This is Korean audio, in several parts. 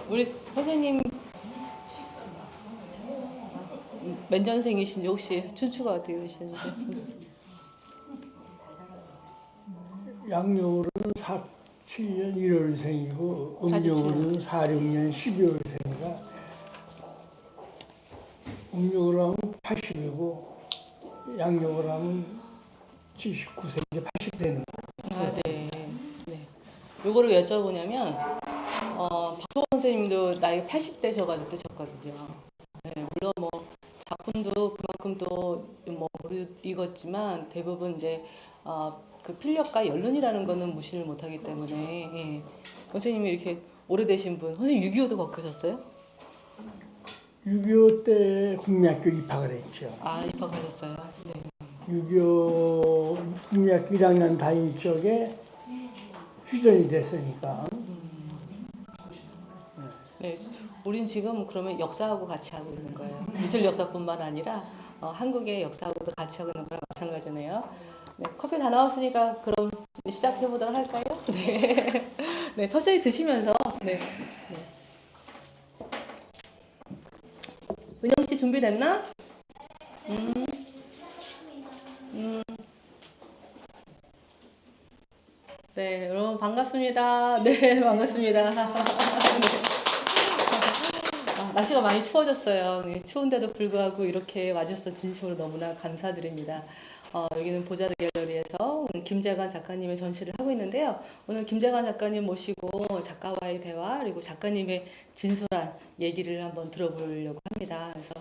우리 선생님 몇 년생이신지 혹시 춘추가 어떻게 되시는지? 양력으로는 47년 1월생이고 47년. 음력으로는 46년 12월생이라 음력으로 하면 80이고 양력으로 하면 79세 이제 80 되는 거예요. 아, 네. 네. 요거를 여쭤보냐면 박수호 선생님도 나이 80대셔가지고 뜨셨거든요. 네, 물론 뭐 작품도 그만큼 또뭐 못 읽었지만 대부분 이제 그 필력과 연륜이라는 거는 무시를 못하기 때문에 예. 선생님이 이렇게 오래되신 분, 선생님 6.25도 겪으셨어요? 6.25 때 국민학교 입학을 했죠. 아, 입학하셨어요? 네. 6.25 국민학교 1학년 다닐 적에 휴전이 됐으니까 네, 우린 지금 그러면 역사하고 같이 하고 있는 거예요. 미술 역사뿐만 아니라 한국의 역사하고도 같이 하고 있는 거랑 마찬가지네요. 네, 커피 다 나왔으니까 그럼 시작해 보도록 할까요? 네, 네, 천천히 드시면서. 네, 네. 은영 씨 준비됐나? 음, 네, 여러분 반갑습니다. 네, 반갑습니다. 날씨가 많이 추워졌어요. 네, 추운데도 불구하고 이렇게 와주셔서 진심으로 너무나 감사드립니다. 여기는 보자르 갤러리에서 오늘 김재관 작가님의 전시를 하고 있는데요. 오늘 김재관 작가님 모시고 작가와의 대화 그리고 작가님의 진솔한 얘기를 한번 들어보려고 합니다. 그래서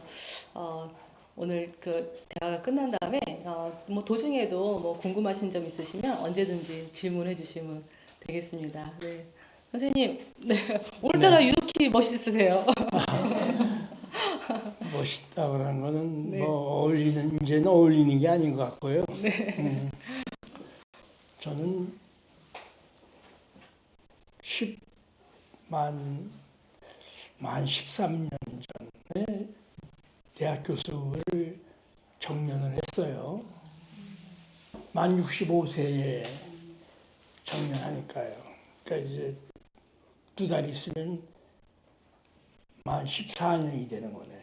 오늘 그 대화가 끝난 다음에 뭐 도중에도 뭐 궁금하신 점 있으시면 언제든지 질문해 주시면 되겠습니다. 네. 선생님, 네. 오늘따라 네. 유독히 멋있으세요. 멋있다 그런 거는 네. 뭐 이제는 어울리는 게 아닌 것 같고요. 저는 13년 전에 대학 교수를 정년을 했어요. 만 65세에 정년하니까요. 그러니까 이제 두 달 있으면 만 14년이 되는 거네요.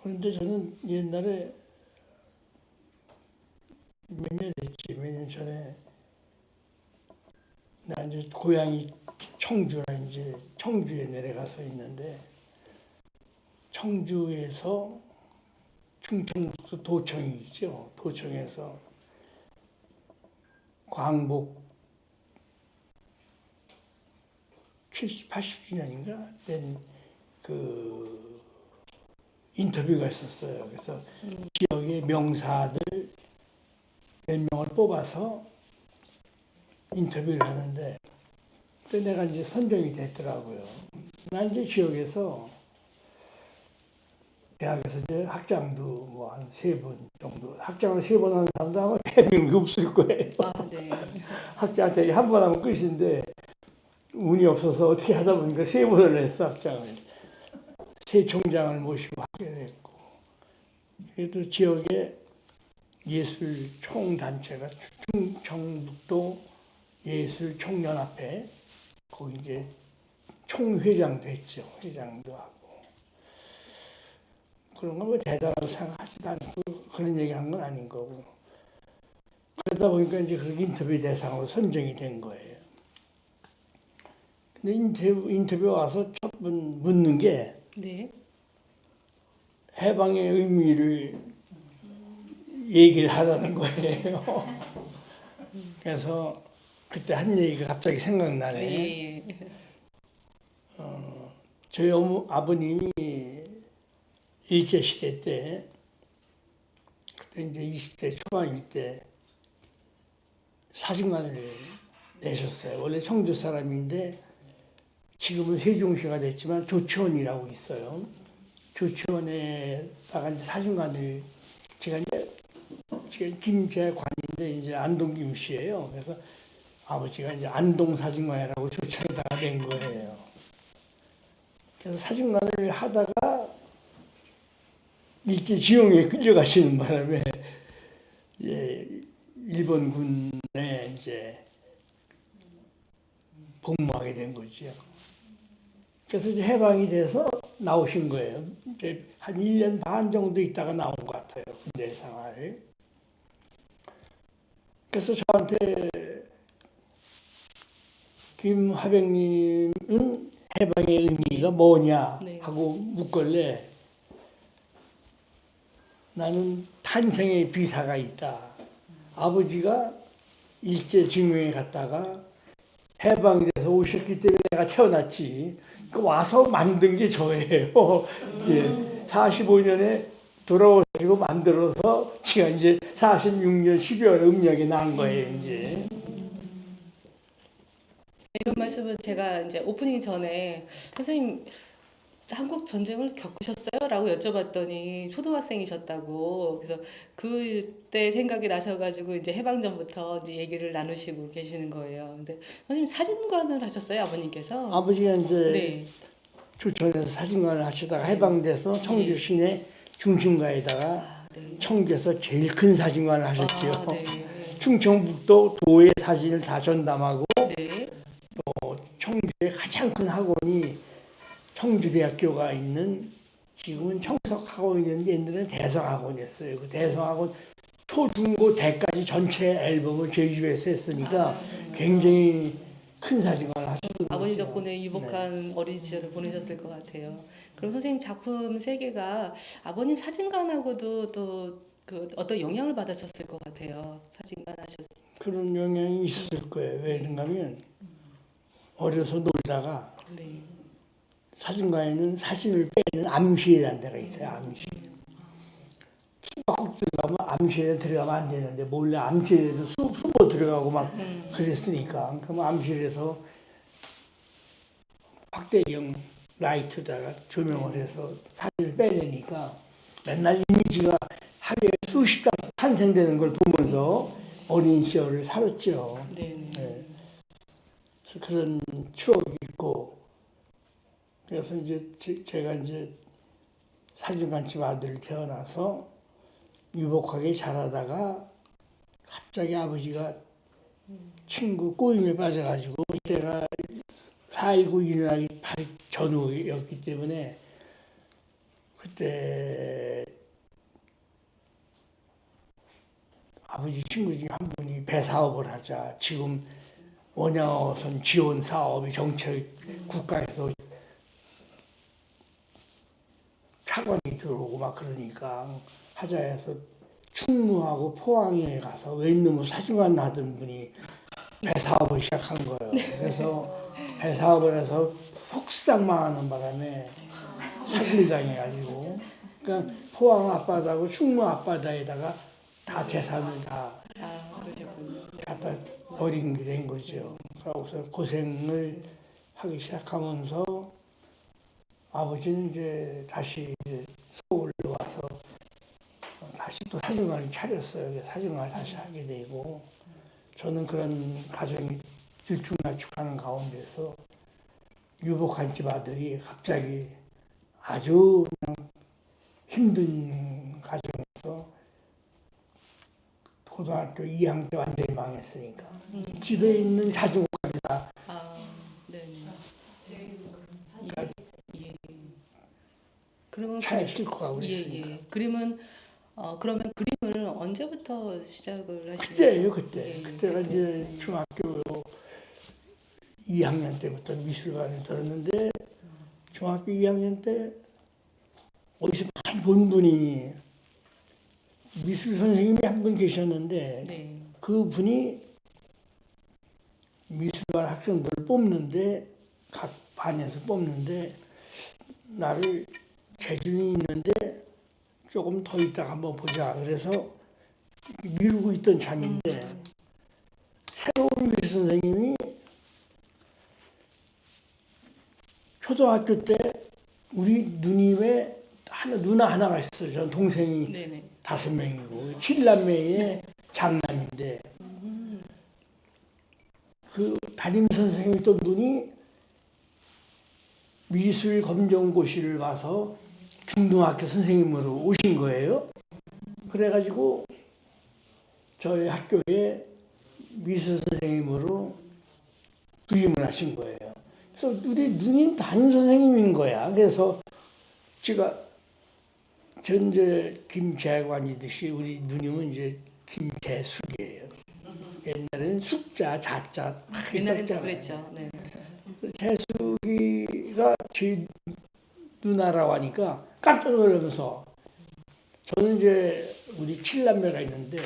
그런데 저는 옛날에 몇 년 전에 나 이제 고향이 청주라 이제 청주에 내려가서 있는데 청주에서 충청북도 도청이죠. 도청에서 광복 80주년인가 된 그 인터뷰가 있었어요. 그래서 지역의 명사들 몇 명을 뽑아서 인터뷰를 하는데 그때 내가 이제 선정이 됐더라고요. 나 이제 지역에서 대학에서 이제 학장도 뭐 한 3번 정도 학장을 3번 하는 사람도 아마 대한민국에 없을 거예요. 아, 네. 학장한테 한 번 하면 끝인데 운이 없어서 어떻게 하다 보니까 3번을 했어 학장을. 새 총장을 모시고 하게 됐고 그래도 지역의 예술 총단체가 충청북도 예술총연합회 거기 이제 총회장도 했죠. 회장도 하고 그런 거 뭐 대단하다고 생각하지도 않고 그런 얘기한 건 아닌 거고 그러다 보니까 이제 그 인터뷰 대상으로 선정이 된 거예요. 근데 인터뷰 와서 첫 번 묻는 게 네. 해방의 의미를 얘기를 하라는 거예요. 그래서 그때 한 얘기가 갑자기 생각나네. 네. 저희 아버님이 일제시대 때, 그때 이제 20대 초반일 때 사진관을 내셨어요. 원래 청주 사람인데 지금은 세종시가 됐지만 조치원이라고 있어요. 조치원에다가 이제 사진관을 제가 이제 김재관인데 이제 안동 김씨예요. 그래서 아버지가 이제 안동 사진관이라고 조치원에다가 낸 거예요. 그래서 사진관을 하다가 일제 지형에 끌려가시는 바람에 이제 일본 군에 이제 복무하게 된 거지요. 그래서 이제 해방이 돼서 나오신 거예요. 이제 한 1년 반 정도 있다가 나온 것 같아요. 군대 생활을. 그래서 저한테 김화백님은 해방의 의미가 뭐냐 네. 하고 묻길래 나는 탄생의 비사가 있다. 아버지가 일제 증명에 갔다가 해방이 돼서 오셨기 때문에 내가 태어났지. 그 와서 만든 게 저예요. 이제 45년에 돌아오시고 만들어서 제가 이제 46년 12월에 음력이 난 거예요. 이제. 이런 말씀을 제가 이제 오프닝 전에 선생님 한국 전쟁을 겪으셨어요? 라고 여쭤봤더니 초등학생이셨다고. 그래서 그때 생각이 나셔가지고 이제 해방 전부터 이제 얘기를 나누시고 계시는 거예요. 근데 선생님 사진관을 하셨어요, 아버님께서? 아버지가 이제 네. 조천에서 사진관을 하시다가 해방돼서 청주 시내 중심가에다가 아, 네. 청주에서 제일 큰 사진관을 하셨지요. 아, 네. 충청북도 도의 사진을 다 전담하고 네. 청주의 가장 큰 학원이 청주대학교가 있는 지금은 청석학원이 있는데 옛날에는 대성학원이었어요. 그 대성학원 초중고 대까지 전체 앨범을 저희 집에서 했으니까 굉장히 큰 사진관을 하셨던 아버지 거죠. 덕분에 유복한 어린 시절을 보내셨을 것 같아요. 그럼 선생님 작품 세계가 아버님 사진관하고도 또 그 어떤 영향을 받으셨을 것 같아요. 사진관 하셨을 그런 영향이 있을 거예요. 왜 그런가 하면 어려서 놀다가 때. 네. 사진관에는 사진을 빼는 암실이라는 데가 있어요. 암실. 꼭 들어가면 암실에 들어가면 안 되는데 몰래 암실에서 숨어 들어가고 막 그랬으니까 그럼 암실에서 확대경 라이트다가 조명을 해서 사진을 빼내니까 맨날 이미지가 하루에 수십 장씩 탄생되는 걸 보면서 어린 시절을 살았죠. 네. 네. 그래서 그런 추억이 있고 그래서 이제 제가 이제 사진관집 아들 태어나서 유복하게 자라다가 갑자기 아버지가 친구 꼬임에 빠져가지고 그때가 4.19 일어나기 바로 전후였기 때문에 그때 아버지 친구 중에 한 분이 배 사업을 하자 지금 원양어선 지원 사업이 정책 국가에서 차관이 들어오고 막 그러니까 하자 해서 충무하고 포항에 가서 웬놈의 사진관 하던 분이 배 사업을 시작한 거예요. 그래서 배 사업을 해서 폭삭 망하는 바람에 사기를 당해가지고 그러니까 포항 앞바다하고 충무 앞바다에다가 다 재산을 다 그러셨군요. 갖다 버린 게 된 거죠. 그래서 고생을 하기 시작하면서 아버지는 이제 다시 이제 서울로 와서 다시 또 사진관을 차렸어요. 사진관을 다시 하게 되고 저는 그런 가정이 들쭉날쭉하는 가운데서 유복한 집 아들이 갑자기 아주 그냥 힘든 가정에서 고등학교 2학년 때 완전히 망했으니까 집에 있는 자전거까지 다 네. 그러니까 예. 그러면 차에 싣고 가고 예, 그랬으니까. 예. 그러면 그림을 언제부터 시작을 하신 그때예요, 거죠? 그때. 예, 그때가 이제 중학교 2학년 때부터 미술관에 들었는데 중학교 2학년 때 어디서 많이 본 분이 미술 선생님이 한 분 계셨는데 네. 그 분이 미술관 학생들을 뽑는데 각 반에서 뽑는데 나를 재준이 있는데 조금 더 있다가 한번 보자. 그래서 미루고 있던 참인데 새로운 미술 선생님이 초등학교 때 우리 누님의 누나 하나가 있어요. 전 동생이 네네. 5명이고 7남매의 장남인데 그 담임 선생님이 또 분이 미술 검정고시를 봐서 중등학교 선생님으로 오신 거예요. 그래가지고 저희 학교에 미술 선생님으로 부임을 하신 거예요. 그래서 우리 누님 담임 선생님인 거야. 그래서 제가 전제 김재관이듯이 우리 누님은 이제 김재숙이에요. 옛날에는 숙자, 자자 막 옛날에는 했었잖아요. 그랬죠. 네. 재숙이가 제 누나라고 하니까 깜짝 놀라면서 저는 이제 우리 7남매가 있는데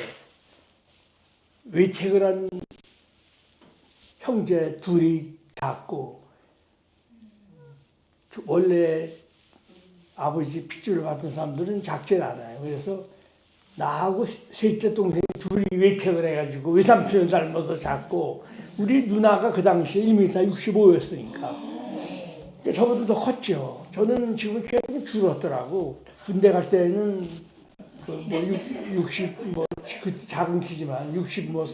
외택을 한 형제 둘이 작고 원래 아버지 핏줄을 받은 사람들은 작질 않아요. 그래서 나하고 셋째 동생이 둘이 외택을 해가지고 외삼촌을 닮아서 작고 우리 누나가 그 당시에 1m 65였으니까 저보다 더 컸죠. 저는 지금 키가 줄었더라고. 군대 갈 때는 뭐 60, 그 작은 키지만 60 뭐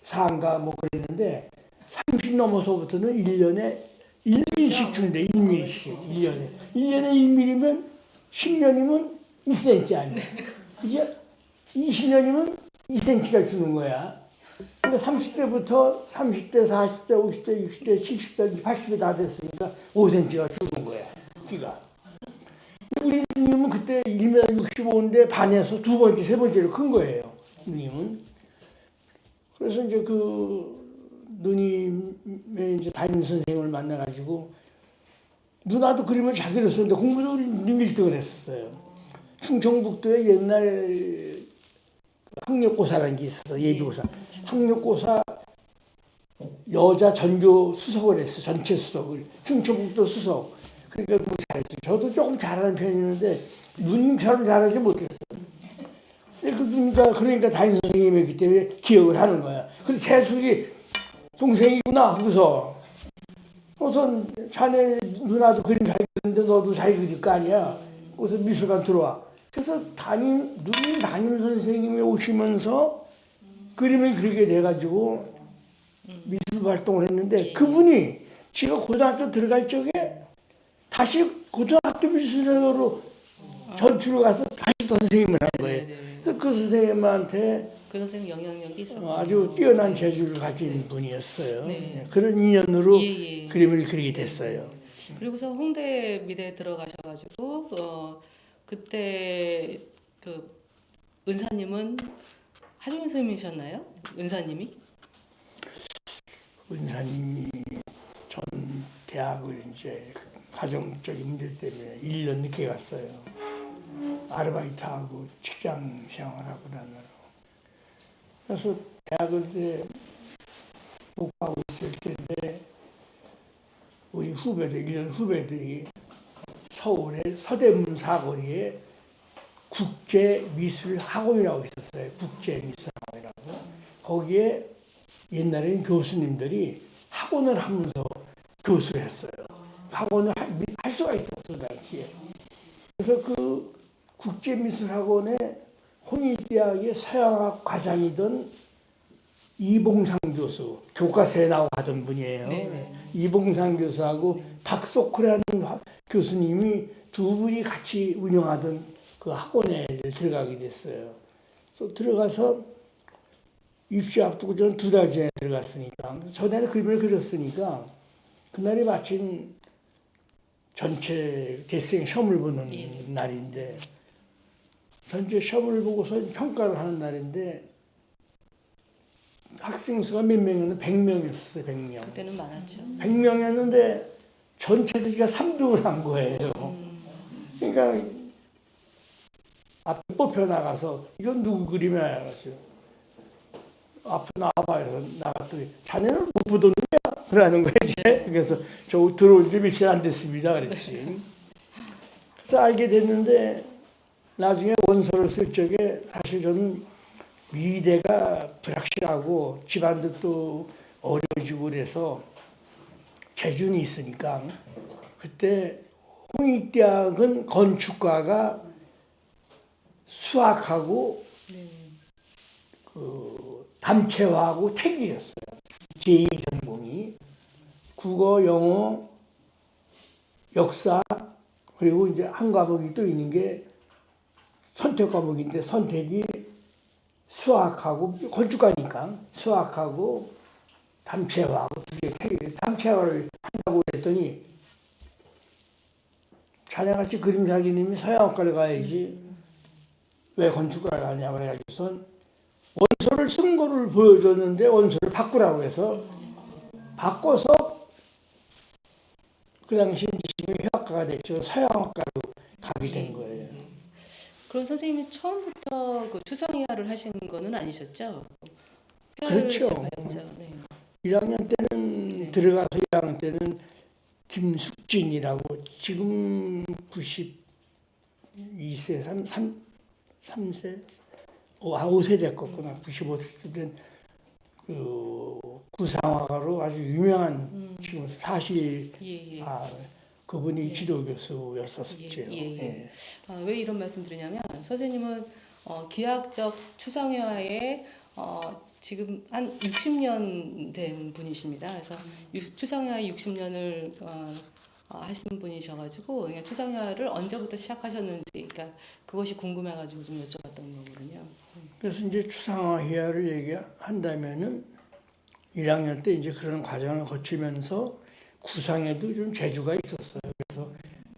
4인가 뭐 그랬는데 30 넘어서부터는 1년에 1mm씩 준대. 1mm씩 1년에 1mm면 10년이면 2cm 아니야. 이제 20년이면 2cm가 주는 거야. 그러니까 30대부터 30대, 40대, 50대, 60대, 70대, 80대 다 됐으니까 5cm가 주는 거야. 키가. 우리 누님은 그때 1m 65인데 반에서 두 번째, 세 번째로 큰 거예요. 누님은. 그래서 이제 그 누님의 이제 담임 선생님을 만나가지고 누나도 그림을 잘 그렸었는데 공부도 우리 누님 1등을 했었어요. 충청북도에 옛날 학력고사라는 게 있어서 예비고사. 학력고사 여자 전교 수석을 했어. 전체 수석을. 충청북도 수석. 그러니까 뭐 잘했죠. 저도 조금 잘하는 편이었는데 누님처럼 잘하지 못했어요. 그 누님가 그러니까 담임 선생님이기 때문에 기억을 하는 거야. 근데 재숙이 동생이구나 하고서 우선 자네 누나도 그림 잘 그리는데 너도 잘 그릴 거 아니야. 그래서 미술관 들어와. 그래서 누님 담임 선생님이 오시면서 그림을 그리게 돼가지고 미술 활동을 했는데 그분이 제가 고등학교 들어갈 적에 다시 고등학교 미술학으로 전출을 가서 다시 또 선생님을 한 거예요. 그 선생님한테 그 선생님 영향력이 있었고 아주 뛰어난 재주를 가진 분이었어요. 네. 그런 인연으로 예. 그림을 그리게 됐어요. 그리고서 홍대 미대 들어가셔가지고 그때 그 은사님은 하종현 선생님이셨나요? 은사님이? 은사님이 전 대학을 이제 가정적인 문제 때문에 1년 늦게 갔어요. 아르바이트하고 직장 생활하고 나느라. 그래서 대학을 이제 못 가고 있을 텐데 우리 후배들, 1년 후배들이 서울의 서대문 사거리에 국제미술학원이라고 있었어요. 국제미술학원이라고. 거기에 옛날에는 교수님들이 학원을 하면서 교수를 했어요. 학원을 할 수가 있었어요, 당시에. 그래서 그 국제미술학원에 홍익대학의 서양학 과장이던 이봉상 교수, 교과서에 나오고 하던 분이에요. 네네. 이봉상 교수하고 박소크라는 교수님이 두 분이 같이 운영하던 그 학원에 들어가게 됐어요. 그래서 들어가서 입시 앞두고 저는 2달 전에 들어갔으니까 전에는 그림을 그렸으니까 그날이 마침 전체 대생 시험을 보는 날인데 전체 시험을 보고서 평가를 하는 날인데 학생 수가 몇 명이었나? 100명이었어요. 100명. 그때는 많았죠. 100명이었는데 전체에서 제가 3등을 한 거예요. 그러니까 앞에 뽑혀 나가서 이건 누구 그림이야? 그랬어요. 앞에 나와봐요. 나갔더니 자네는 못 보던 거야? 그러는 거예요. 이제. 그래서 저 들어올 지 며칠 안 됐습니다. 그랬지. 그래서 알게 됐는데 나중에 원서를 쓸 적에 사실 저는 미대가 불확실하고 집안도 또 어려워지고 그래서 재준이 있으니까 그때 홍익대학은 건축과가 수학하고 그 담채화하고 택이었어요. 제2 전공이 국어, 영어, 역사 그리고 이제 한 과목이 또 있는 게 선택 과목인데 선택이 수학하고 건축가니까 수학하고 담채화하고 두 개 당체화를 한다고 했더니 자네같이 그림 잘 그리면 서양학과를 가야지 왜 건축가를 가냐 그래가지고선 원서를 쓴 거를 보여줬는데 원서를 바꾸라고 해서 바꿔서 그 당시 지금 회화과가 됐죠. 서양학과로 가게 된 거예요. 그럼 선생님이 처음부터 그 추상이화를 하신 거는 아니셨죠? 그렇죠. 시작하셨죠. 네. 1학년 때는 네. 들어가서 1학년 때는 김숙진이라고 지금 92세, 3세, 5세 됐겠구나. 95세 된 그 구상화가로 아주 유명한 지금 사실 예, 예. 그분이 예. 지도 교수였었죠. 예, 예. 예. 왜 이런 말씀 드리냐면 선생님은 기하학적 추상화에 지금 한 60년 된 분이십니다. 그래서 추상화 60년을 하신 분이셔가지고 그러니까 추상화를 언제부터 시작하셨는지, 그러니까 그것이 궁금해가지고 좀 여쭤봤던 거거든요. 그래서 이제 추상화 회화를 얘기한다면은 1학년 때 이제 그런 과정을 거치면서 구상에도 좀 재주가 있었어요. 그래서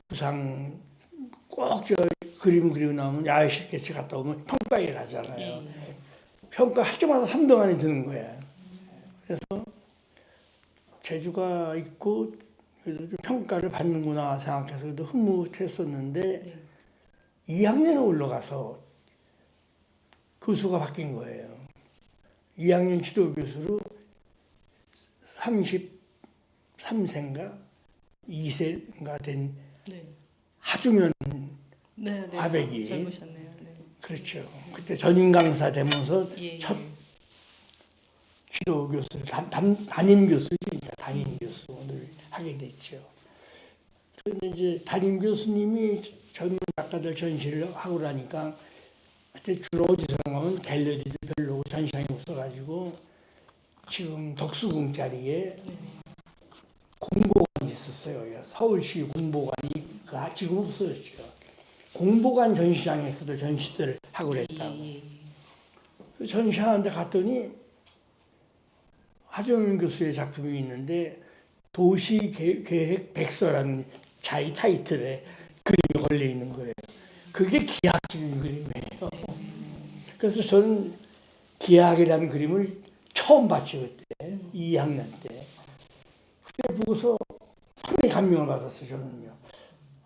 구상 꼭 저 그림 그리고 나오면 야외 실기체 갔다 오면 평가를 하잖아요. 예. 평가할 때마다 3등 안에 드는 거야. 그래서 재주가 있고 그래도 좀 평가를 받는구나 생각해서 그래도 흐뭇했었는데 네. 2학년에 올라가서 교수가 바뀐 거예요. 2학년 지도 교수로 33세인가 2세인가 된 네. 하주면 네, 네. 아백이. 젊으셨네요. 네. 그렇죠. 그때 전임 강사 되면서 예, 첫 예. 지도 교수를 담임 교수지, 담임 교수를 하게 됐죠. 그런데 이제 담임 교수님이 젊은 작가들 전시를 하고 나니까 그때 주로 어디서 가면 갤러리도 별로 전시장이 없어가지고 지금 덕수궁 자리에 공보관이 있었어요. 서울시 공보관이 지금 없어졌죠. 공보관 전시장에서도 전시들을 하고 그랬다고. 예, 예. 전시하는데 갔더니 하정윤 교수의 작품이 있는데 도시계획 백서라는 자기 타이틀에 그림이 걸려 있는 거예요. 그게 기하학적인 그림이에요. 그래서 저는 기하학이라는 그림을 처음 봤죠. 그때 2학년 때. 그때 보고서 상당히 감명을 받았어요. 저는요.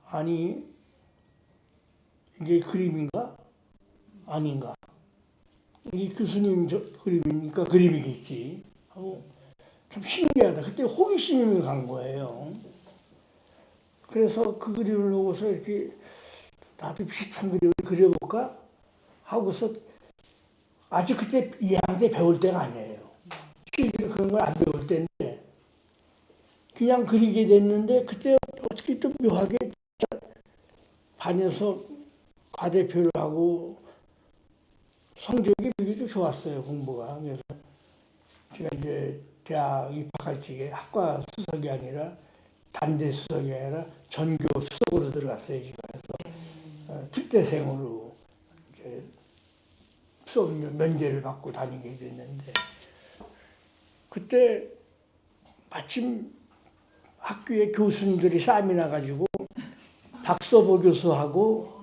아니 이게 그림인가? 아닌가? 이 교수님 그림이니까 그림이겠지 하고 참 신기하다. 그때 호기심이 간 거예요. 그래서 그 그림을 보고서 이렇게 나도 비슷한 그림을 그려볼까 하고서 아직 그때 2학년 때 배울 때가 아니에요. 실기로 그런 걸 안 배울 때인데 그냥 그리게 됐는데 그때 어떻게 또 묘하게 반에서 과대표를 하고 성적이 되게 좋았어요. 공부가. 그래서 제가 이제 대학 입학할 적에 학과 수석이 아니라 단대 수석이 아니라 전교 수석으로 들어갔어요. 제가. 그래서 특대생으로 이제 수업 면제를 받고 다니게 됐는데 그때 마침 학교에 교수님들이 쌈이 나가지고 박서보 교수하고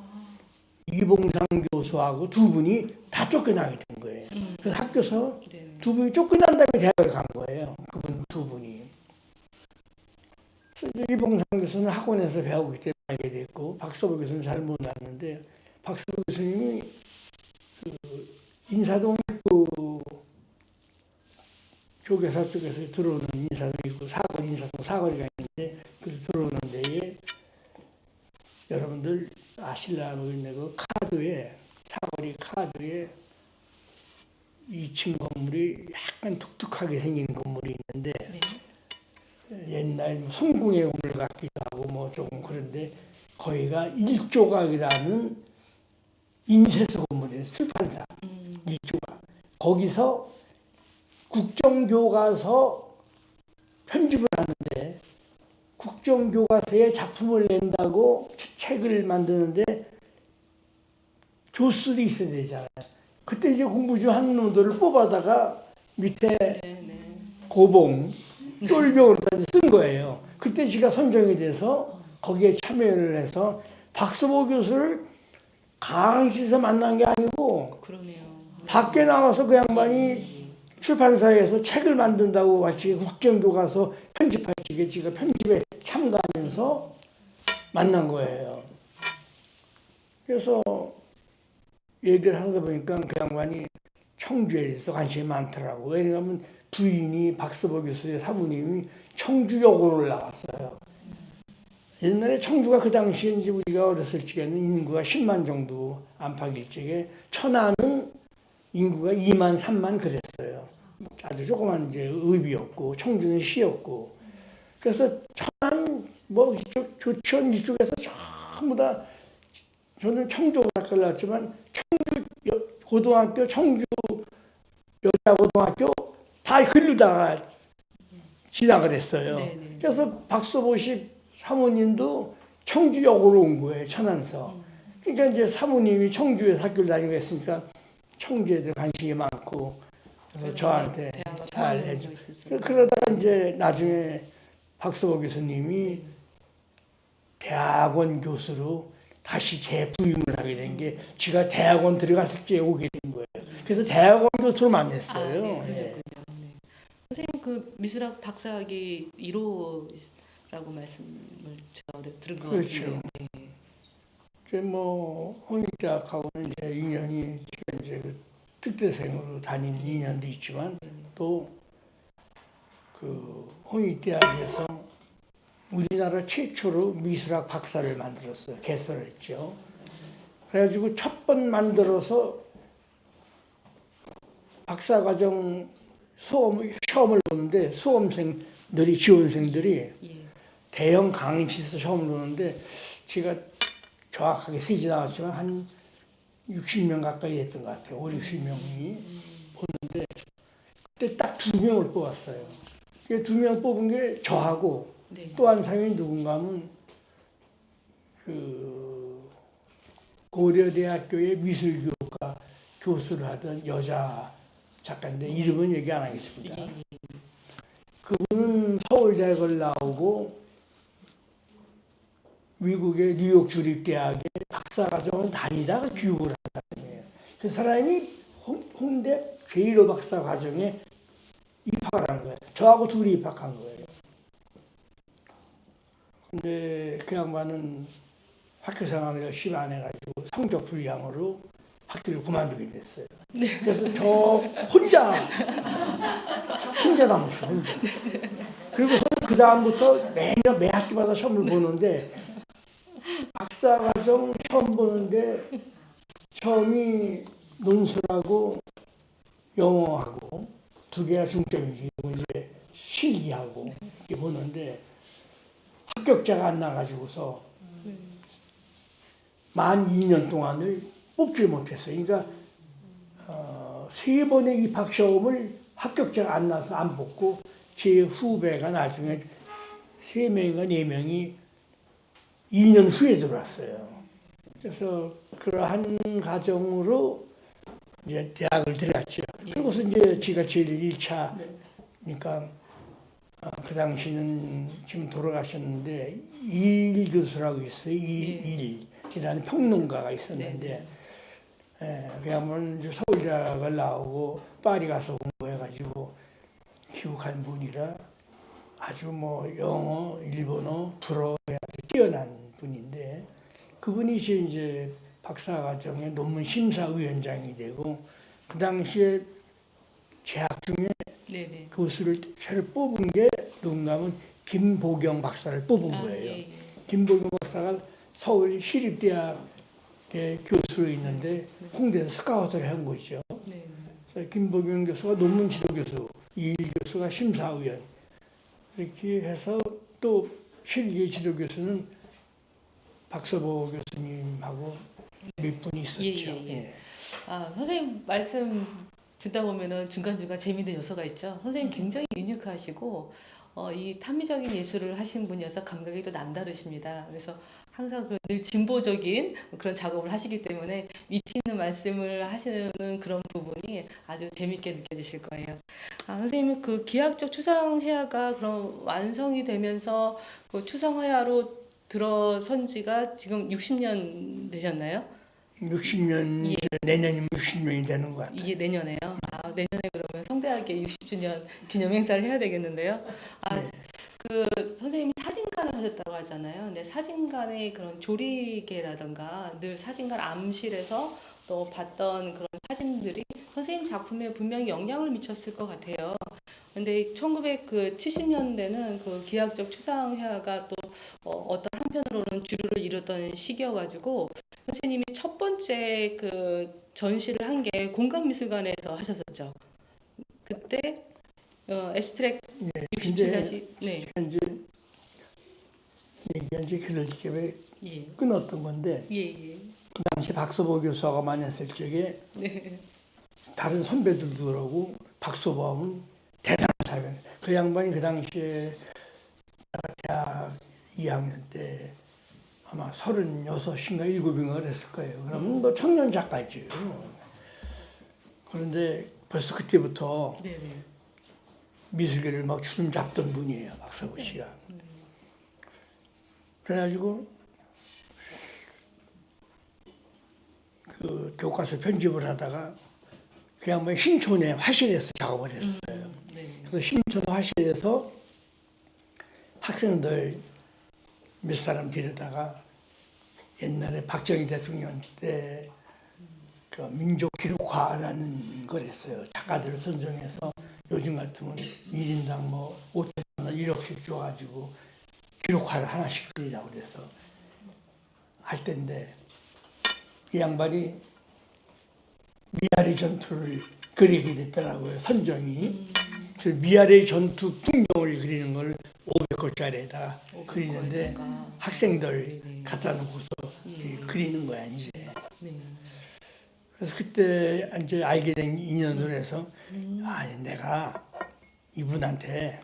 이봉상 교수하고 두 분이 다 쫓겨나게 된 거예요. 그래서 학교에서 네. 두 분이 쫓겨난 다음에 대학을 간 거예요. 그분 두 분이. 그래서 이제 이봉상 교수는 학원에서 배우기 때문에 알게 됐고 박서보 교수는 잘 몰랐는데 박서보 교수님이 그 인사동 그 조계사 쪽에서 들어오는 인사동 있고 인사동 사거리가 있는데 그 들어오는 데에 여러분들 아실라 모르겠네. 그 카드에 사거리 카드에 2층 건물이 약간 독특하게 생긴 건물이 있는데 네. 옛날 성궁의 건물 같기도 하고 뭐 조금 그런데 거기가 일조각이라는 인쇄소 건물이에요. 출판사 일조각. 거기서 국정교과서 편집을 하는데 국정교과서에 작품을 낸다고 책을 만드는데 조수들이 있어야 되잖아요. 그때 이제 공부 좀 하는 놈들을 뽑아다가 밑에 네, 네. 고봉, 쫄병으로 쓴 거예요. 그때 제가 선정이 돼서 거기에 참여를 해서 박서보 교수를 강의실에서 만난 게 아니고 그러네요. 밖에 나와서 그 양반이 출판사에서 책을 만든다고 같이 국정교 가서 편집할 적에 제가 편집에 참가하면서 만난 거예요. 그래서 얘기를 하다 보니까 그 양반이 청주에 대해서 관심이 많더라고. 왜냐하면 부인이 박서보 교수의 사부님이 청주여고를 나왔어요. 옛날에 청주가 그 당시에 이제 우리가 어렸을 적에는 인구가 10만 정도 안팎일 적에 천안은 인구가 2만 3만 그랬어요. 아주 조그만 이제 읍이었고 청주는 시였고 그래서 천안 뭐 이쪽 조천 이쪽에서 전부 다 저는 청주고등학교를 나왔지만 고등학교 청주 여자고등학교 다 글르다가 진학을 했어요. 네네. 그래서 박서보식 사모님도 청주역으로 온 거예요, 천안서. 그러니까 이제 사모님이 청주에서 학교를 다니고 했으니까 청주에 대해 관심이 많고 그래서 저한테 잘 해줘. 그러다가 이제 나중에 박서보 교수님이 대학원 교수로 다시 재부임을 하게 된 게 제가 대학원 들어갔을 때 오게 된 거예요. 그래서 대학원 교수로 만났어요. 네, 그러셨군요. 네. 선생님 그 미술학 박사학위 1호라고 말씀을 제가 들은 것 그렇죠. 같은데. 네. 이제 뭐 홍익대학하고는 이제 인연이 제가 이제 그 특대생으로 다닌 인연도 있지만 또 그 홍익대학에서 우리나라 최초로 미술학 박사를 만들었어요. 개설했죠. 그래가지고 첫 번 만들어서 박사과정 시험을 보는데 수험생들이 지원생들이 예. 대형 강의실에서 시험을 보는데 제가 정확하게 세지 나왔지만 한 60명 가까이 됐던 것 같아요. 5, 60명이 보는데 그때 딱 2명을 뽑았어요. 그 2명 뽑은 게 저하고 네. 또 한 사람이 누군가 하면 그 고려대학교의 미술교과 교수를 하던 여자 작가인데 이름은 얘기 안 하겠습니다. 예. 그분은 서울대학을 나오고 미국의 뉴욕 주립대학에 박사과정을 다니다가 교육을 한 사람이에요. 그 사람이 홍대 제1호 박사과정에 입학을 한 거예요. 저하고 둘이 입학한 거예요. 근데 그 양반은 학교 생활을 열심히 안 해가지고 성적 불량으로 학교를 그만두게 됐어요. 그래서 저 혼자 남았어요. 혼자. 그리고 그 다음부터 매년 매 학기마다 시험을 보는데 박사과정 시험 보는데 처음이 논술하고 영어하고 두 개가 중점이지. 이제 실기하고 이렇게 보는데 합격자가 안 나가지고서 만 2년 동안을 뽑지 못했어요. 그러니까 3번의 입학 시험을 합격자가 안 나서 안 뽑고 제 후배가 나중에 3명인가 4명이 2년 후에 들어왔어요. 그래서 그러한 과정으로 이제 대학을 들어갔죠. 그리고서 이제 제가 제일 1차니까 그 당시는 지금 돌아가셨는데 이일 교수라고 있어요. 이일이라는 평론가가 있었는데 그야말로 이제 서울대학을 나오고 파리 가서 공부해가지고 귀국한 분이라 아주 뭐 영어, 일본어, 불어에 아주 뛰어난 분인데 그분이 이제 박사과정의 논문 심사위원장이 되고 그 당시에 재학 중에 네네. 교수를 새로 뽑은 게 누군가 하면 김보경 박사를 뽑은 거예요. 예. 김보경 박사가 서울 시립대학의 교수로 있는데 홍대에서 스카우트를 한 거죠. 네. 그래서 김보경 교수가 논문 지도 교수, 이일 교수가 심사위원 이렇게 해서 또 실기 지도 교수는 박서보 교수님하고 몇 분이 있었죠. 예. 아, 선생님 말씀 듣다 보면은 중간중간 재미있는 요소가 있죠. 선생님 굉장히 유니크하시고 이 탐미적인 예술을 하신 분이어서 감각이 또 남다르십니다. 그래서 항상 늘 진보적인 그런 작업을 하시기 때문에 위트 있는 말씀을 하시는 그런 부분이 아주 재밌게 느껴지실 거예요. 선생님 그 기하학적 추상회화가 그럼 완성이 되면서 그 추상회화로 들어선 지가 지금 60년 되셨나요? 60년, 예. 내년이면 60년이 되는 것 같아요. 이게 내년에요. 내년에 그러면 성대하게 60주년 기념 행사를 해야 되겠는데요. 네. 그 선생님이 사진관을 하셨다고 하잖아요. 근데 사진관의 그런 조리개라던가 늘 사진관 암실에서 또 봤던 그런 사진들이 선생님 작품에 분명히 영향을 미쳤을 것 같아요. 근데 1970년대는 그 기하학적 추상회화가 또 어떤 한편으로는 주류를 이루던 시기여가지고 선생님이 첫 번째 그 전시를 한 게 공감미술관에서 하셨었죠. 그때 앱스트랙 네, 67 근데 다시 네. 현재 얘기한 지 그렇게 왜 예. 끊었던 건데 예, 예. 그 당시 박서보 교수가 많이 했을 적에 네. 다른 선배들도 그러고 박서보 하면 대단한 사람. 그 양반이 그 당시에 대학 2학년 때 아마 36인가 7인가 그랬을 거예요. 그러면 뭐 청년 작가지. 그런데 벌써 그때부터 네, 네. 미술계를 막 주름 잡던 분이에요, 박서보 씨가. 그래가지고 그 교과서 편집을 하다가 그 양반이 신촌에 화실에서 작업을 했어요. 네. 그래서 신촌 화실에서 학생들 몇 사람 데려다가 옛날에 박정희 대통령 때 그 민족 기록화라는 걸 했어요. 작가들을 선정해서 요즘 같으면 1인당 뭐 5천만 원 1억씩 줘가지고 기록화를 하나씩 그리라고 그래서 할 때인데 이 양반이 미아리 전투를 그리게 됐더라고요. 선정이. 그 미아리 전투 풍경을 그리는 걸 500권짜리에다 그리는데 학생들 갖다 놓고서 그리는 거야 이제. 네. 그래서 그때 이제 알게 된 인연으로 해서 아니 내가 이분한테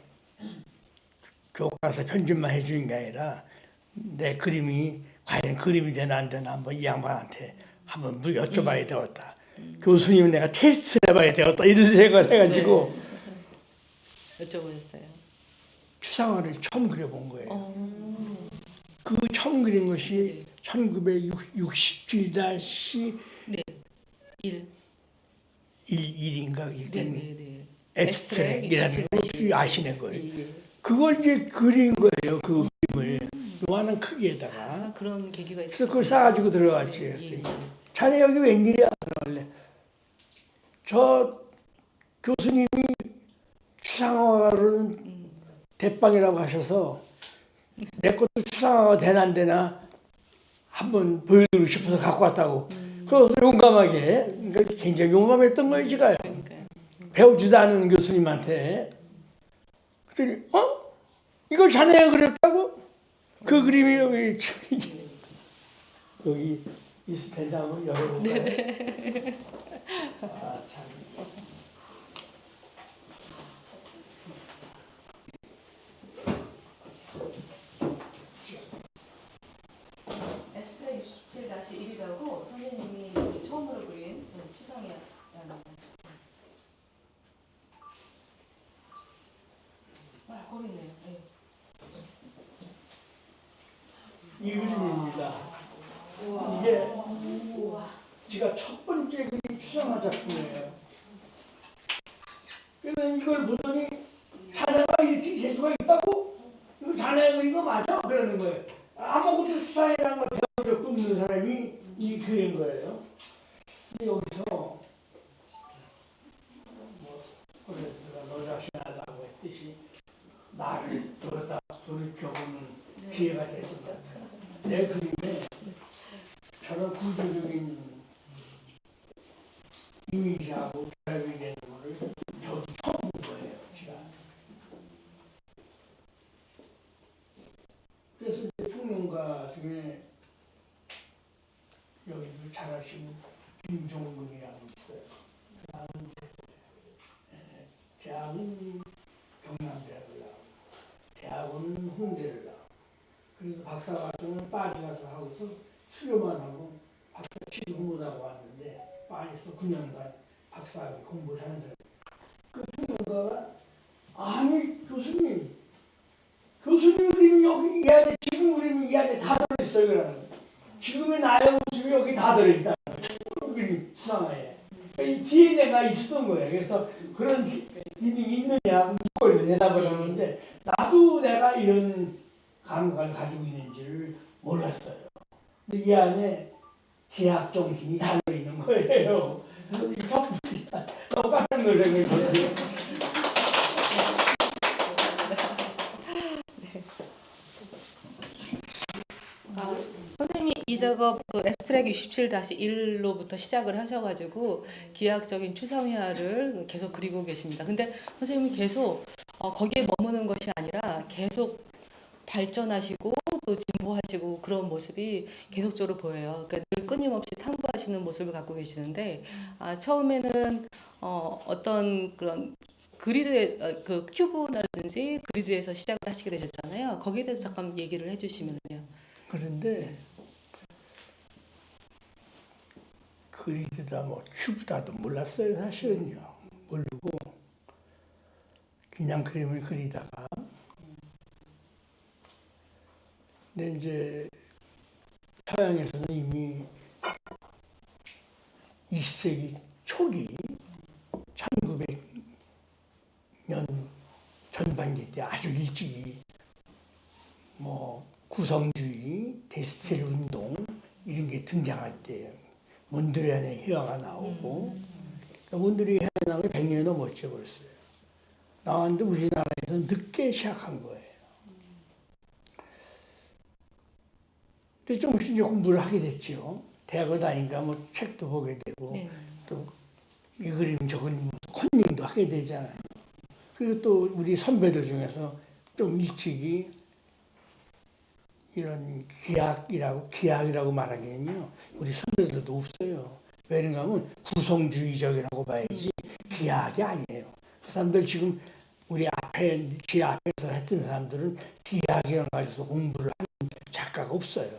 교과서 편집만 해주는 게 아니라 내 그림이 과연 그림이 되나 안 되나 한번 이 양반한테 한번 여쭤봐야 되겠다. 교수님 내가 테스트 해봐야 되겠다 이런 생각을 해가지고 여쭤보셨어요. 추상화를 처음 그려본 거예요. 그 처음 그린 것이 1967-1인가 네. 1. 일된 네. 앱스트랙이라는 걸 아시는 거예요. 예. 그걸 이제 그린 거예요. 그 그림을 요만한 크기에다가. 그런 계기가 있어요. 그래서 그걸 싸가지고 들어갔지. 예. 자네 여기 웬일이야? 원래 저 교수님이 추상화로는 대빵이라고 하셔서 내 것도 추상화가 되나 안 되나 한번 보여드리고 싶어서 갖고 왔다고. 그래서 용감하게, 그러니까 굉장히 용감했던 거예요, 제가요. 그러니까요. 배우지도 않은 교수님한테. 그랬더니, 이걸 자네가 그렸다고? 그 그림이 여기 있을 텐데 한번 열어볼까요? 아, 참. 앱스트랙 67-1이라고 선생님이 처음으로 그린 추상이라는 거기 있네요. 네. 이 그림입니다. 이게 제가 첫 번째 그림 추상화 작품이에요. 그러면 이걸 보더니 자네가 이렇게 재주가 있다고? 이거 자네가 그린 거 맞아? 그러는 거예요. 아무것도 추상이라는 걸 배운 적도 없는 사람이 이 그린 거예요. 근데 여기서 뭐 호레스가 너 자신하다고 했듯이 나를 돌이켜보는 기회가 됐어. 내 그림에 저런 구조적인 이미지하고 결합이 되는 거를 저도 처음 본 거예요. 제가. 그래서 이제 평론가 중에 여기도 잘 아시는 김종근이라고 있어요. 그 다음은 대학은 경남대학을 나오고 홍대를 가. 그래서 박사과정을 파리 가서 하고서 수료만 하고 박사 취직 못하고 왔는데 파리에서 9년간 박사 공부를 하는 사람. 그 평론가가 아니 교수님 그림이 여기 이 안에 지금 그림이 이 안에 다 들어있어요. 그러는 거예요. 지금의 나의 모습이 여기 다 들어있다는 거예요. 그림이 수상하게. 그러니까 이 DNA가 있었던 거예요. 그래서 그런 기능이 있느냐 묻고 대답을 하는데 나도 내가 이런 감각을 가지고 있는지를 몰랐어요. 근데 이 안에 기학 정신이 다 들어있는 거예요. 그래서 이 작품이 너무 깜짝 놀란 거예요. 선생님이 이 작업 그 앱스트랙 67-1로부터 시작을 하셔가지고 기하학적인 추상회화를 계속 그리고 계십니다. 근데 선생님이 계속 거기에 머무는 것이 아니라 계속 발전하시고 또 진보하시고 그런 모습이 계속적으로 보여요. 그러니까 늘 끊임없이 탐구하시는 모습을 갖고 계시는데 처음에는 어떤 그런 그리드 그 큐브라든지 그리드에서 시작을 하시게 되셨잖아요. 거기에 대해서 잠깐 얘기를 해주시면요. 그런데 그리드다 뭐 큐브다도 몰랐어요. 사실은요. 모르고 그냥 그림을 그리다가 근데 이제 서양에서는 이미 20세기 초기 1900년 전반기 때 아주 일찍이 뭐 구성주의, 데스틸 운동 이런 게 등장할 때예요. 몬드리안의 회화가 나오고 그러니까 몬드리안 회화 나온 게 100년이 넘었죠 벌써. 나왔는데 우리나라에서 늦게 시작한 거예요. 근데 조금씩 이제 공부를 하게 됐죠. 대학을 다니니까 뭐 책도 보게 되고 또 이 그림 저 그림 컨닝도 하게 되잖아요. 그리고 또 우리 선배들 중에서 좀 일찍이 이런 기하학이라고 말하기에는요. 우리 선배들도 없어요. 왜 그런가 하면 구성주의적이라고 봐야지 기하학이 아니에요. 그 사람들 지금 우리 앞에 제 앞에서 했던 사람들은 기하학이라는 가지고서 공부를 하는 작가가 없어요.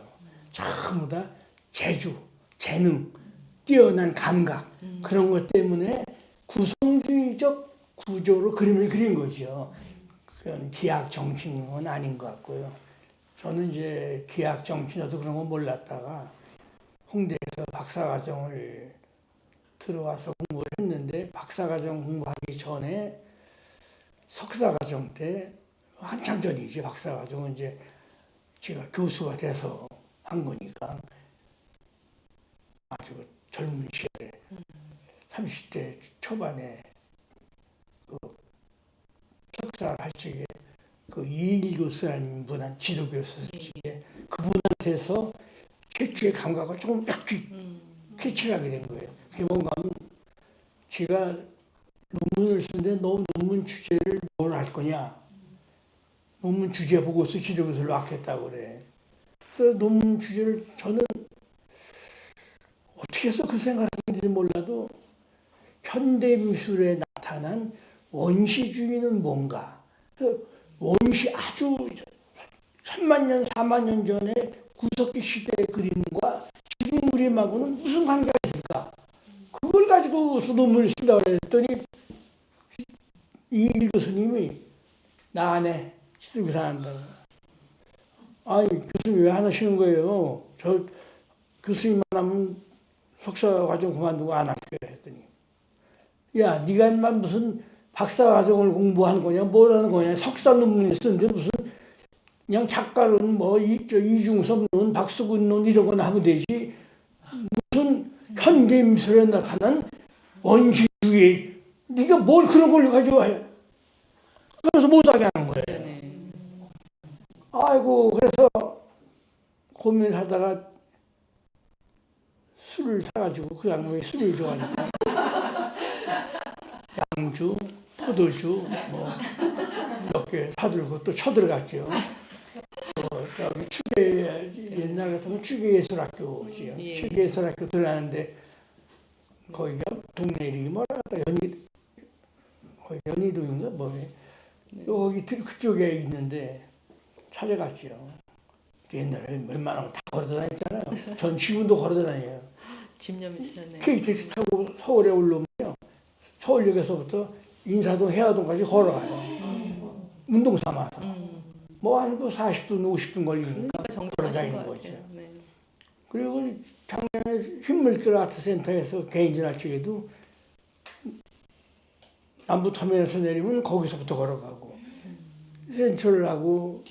전부 다 재주, 재능, 뛰어난 감각 그런 것 때문에 구성주의적 구조로 그림을 그린 거죠. 그건 기하학 정신은 아닌 것 같고요. 저는 이제 기하학 정신이라도 그런 거 몰랐다가 홍대에서 박사과정을 들어와서 공부를 했는데 박사과정 공부하기 전에 석사과정 때 한참 전이지 박사과정은 이제 제가 교수가 돼서 한 거니까 아주 젊은 시절에 30대 초반에 그 석사를 할 적에 그 이일 교수라는 분한 지도 교수였을 적에 그분한테서 최초의 감각을 조금 이렇게 캐치하게 된 거예요. 그게 뭔가 하면 제가 논문을 쓰는데 너 논문 주제를 뭘 할 거냐? 논문 주제 보고서 지도 교수를 놨겠다고 그래. 그래서 논문 주제를 저는 어떻게 해서 그 생각을 했는지 몰라도 현대미술에 나타난 원시주의는 뭔가 원시 아주 3만 년, 4만 년 전에 구석기 시대의 그림과 지금 그림하고는 무슨 관계가 있을까? 그걸 가지고서 논문을 쓴다고 그랬더니 이일 교수님이 나 안에 지도교사 한다고. 아니 교수님 왜 안 하시는 거예요? 저 교수님만 하면 석사과정 그만두고 안 할게요 했더니 야 네가 인만 무슨 박사과정을 공부하는 거냐 뭘 하는 거냐 석사 논문을 쓰는데 무슨 그냥 작가는 뭐 이중섭 논, 박수근 논 이런 거나 하면 되지 무슨 현대미술에 나타난 원시주의 네가 뭘 그런 걸 가지고 해 그래서 못하게 하는 거예요. 아이고 그래서 고민하다가 술을 사가지고 그 양반이 술을 좋아하니까 양주, 포도주 뭐 몇 개 사들고 또 쳐들어갔죠. 저기 추계 옛날 같으면 추계예술학교지요. 추계예술학교 들어가는데 거기가 동네 이름이 뭐라 연희동인가 뭐에 여기 그쪽에 있는데 찾아갔지요. 옛날에 웬만하면 다 걸어다녔잖아요. 전 지금도 걸어다녀요. 집념 있으셨네요. KTX 타고 서울에 올라오면요. 서울역에서부터 인사동, 해화동까지 걸어가요. 운동 삼아서. 뭐 한 40분, 50분 걸리니까 그러니까 정정하신 걸어다니는 것 거죠. 같아요. 네. 그리고 작년에 흰물길 아트센터에서 개인전화 쪽에도 남부터미널에서 내리면 거기서부터 걸어가고 센트럴하고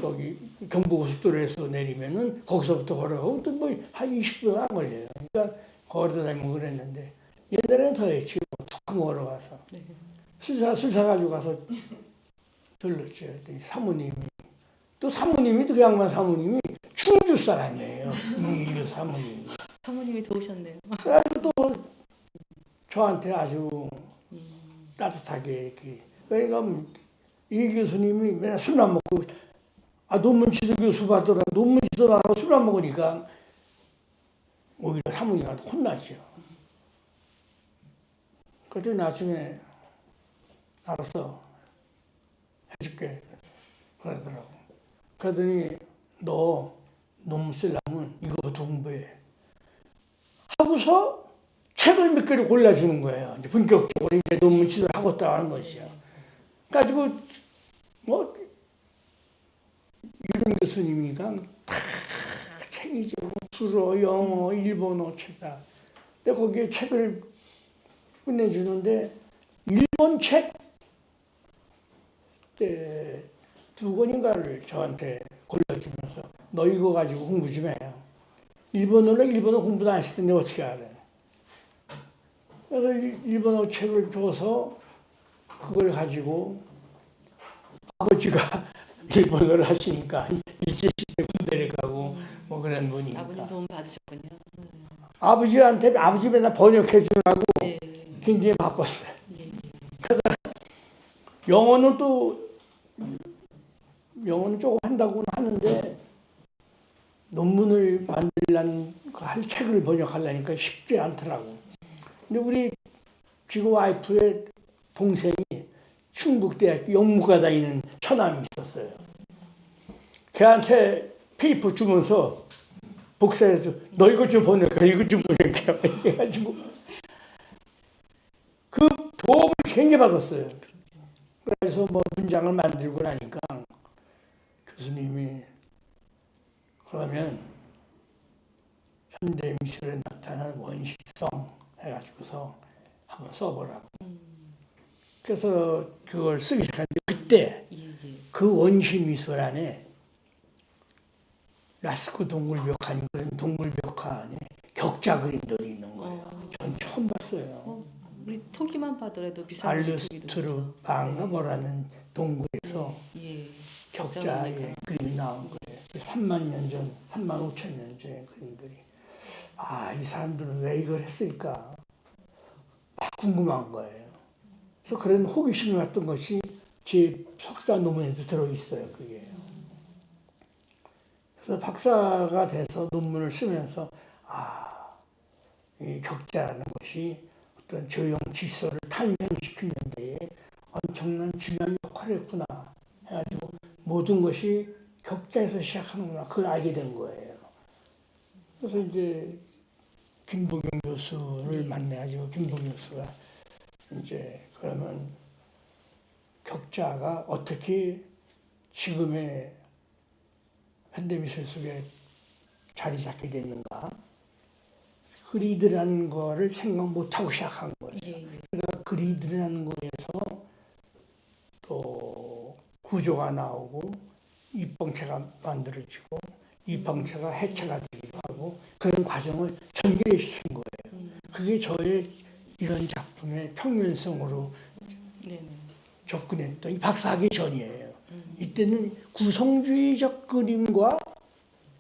거기 경부고속도로에서 내리면은 거기서부터 걸어가고 또 뭐 한 20분 안 걸려요. 그러니까 걸어다니면 그랬는데 옛날에는 더 했지. 툭 걸어가서 네. 술 사가지고 가서 들렀죠. 그랬더니 사모님이 그 양반 사모님이 충주 사람이에요. 이일류 사모님이. 사모님이 도우셨네요. 그래가지고 또 저한테 아주 따뜻하게 이렇게. 그러니까 이 교수님이 맨날 술만 먹고 논문 지도 교수 받더라. 논문 지도 안 하고 술 안 먹으니까 오히려 사모님한테 혼나죠. 그랬더니 나중에 알았어 해줄게 그러더라고. 그러더니 너 논문 쓰려면 이거부터 공부해 하고서 책을 몇 개를 골라주는 거예요. 이제 본격적으로 이제 논문 지도를 하겠다고 하는 것이요. 가지고 뭐 유령 교수님이니까 다 책이죠. 불어, 영어, 일본어 책다. 근데 거기에 책을 끝내주는데 일본 책 두 권인가를 저한테 골라주면서 너 이거 가지고 공부 좀 해요. 일본어 공부도 안 했을 텐데 어떻게 알아요? 그래서 일본어 책을 줘서 그걸 가지고 아버지가 일본어를 하시니까 일제시대 군대를 가고 뭐 그런 분이니까 아버님 도움 받으셨군요. 아버지한테 아버지 맨날 번역해 주느라고 네. 굉장히 바빴어요. 네. 영어는 조금 한다고는 하는데 논문을 만들려는 할 책을 번역하려니까 쉽지 않더라고. 근데 우리 지금 와이프의 동생이 충북대학교 영문과 다니는 처남이 있었어요. 걔한테 페이퍼 주면서 복사해서 너 이것 좀 번역해, 이것 좀 번역해 해가지고 그 도움을 굉장히 받았어요. 그래서 뭐 문장을 만들고 나니까 교수님이 그러면 현대 미술에 나타나는 원시성 해가지고서 한번 써보라고. 그래서 그걸 쓰기 시작했는데 그때 그 원시 미술 안에 라스크 동굴벽화인 그런 동굴벽화 안에 격자 그림들이 있는 거예요. 전 처음 봤어요. 우리 토기만 봐더라도 비싼 알루스트르 방가 뭐라는 동굴에서 예. 격자의 그림이 나온 거예요. 3만 년 전, 3만 5천 년 전의 그림들이. 이 사람들은 왜 이걸 했을까? 막 궁금한 거예요. 그래서 그런 호기심이 왔던 것이 제 석사 논문에도 들어있어요. 그게. 그래서 박사가 돼서 논문을 쓰면서 이 격자라는 것이 어떤 저형 질서를 탄생시키는 데에 엄청난 중요한 역할을 했구나 해가지고 모든 것이 격자에서 시작하는구나 그걸 알게 된 거예요. 그래서 이제 김봉영 교수를 만나가지고 김봉영 교수가 이제 그러면 격자가 어떻게 지금의 현대미술 속에 자리 잡게 됐는가 그리드라는 거를 생각 못하고 시작한 거예요. 그러니까 그리드라는 거에서 또 구조가 나오고 입방체가 만들어지고 입방체가 해체가 되기도 하고 그런 과정을 전개시킨 거예요. 그게 저의 이런 작품의 평면성으로 접근했던 박사하기 전이에요. 이때는 구성주의적 그림과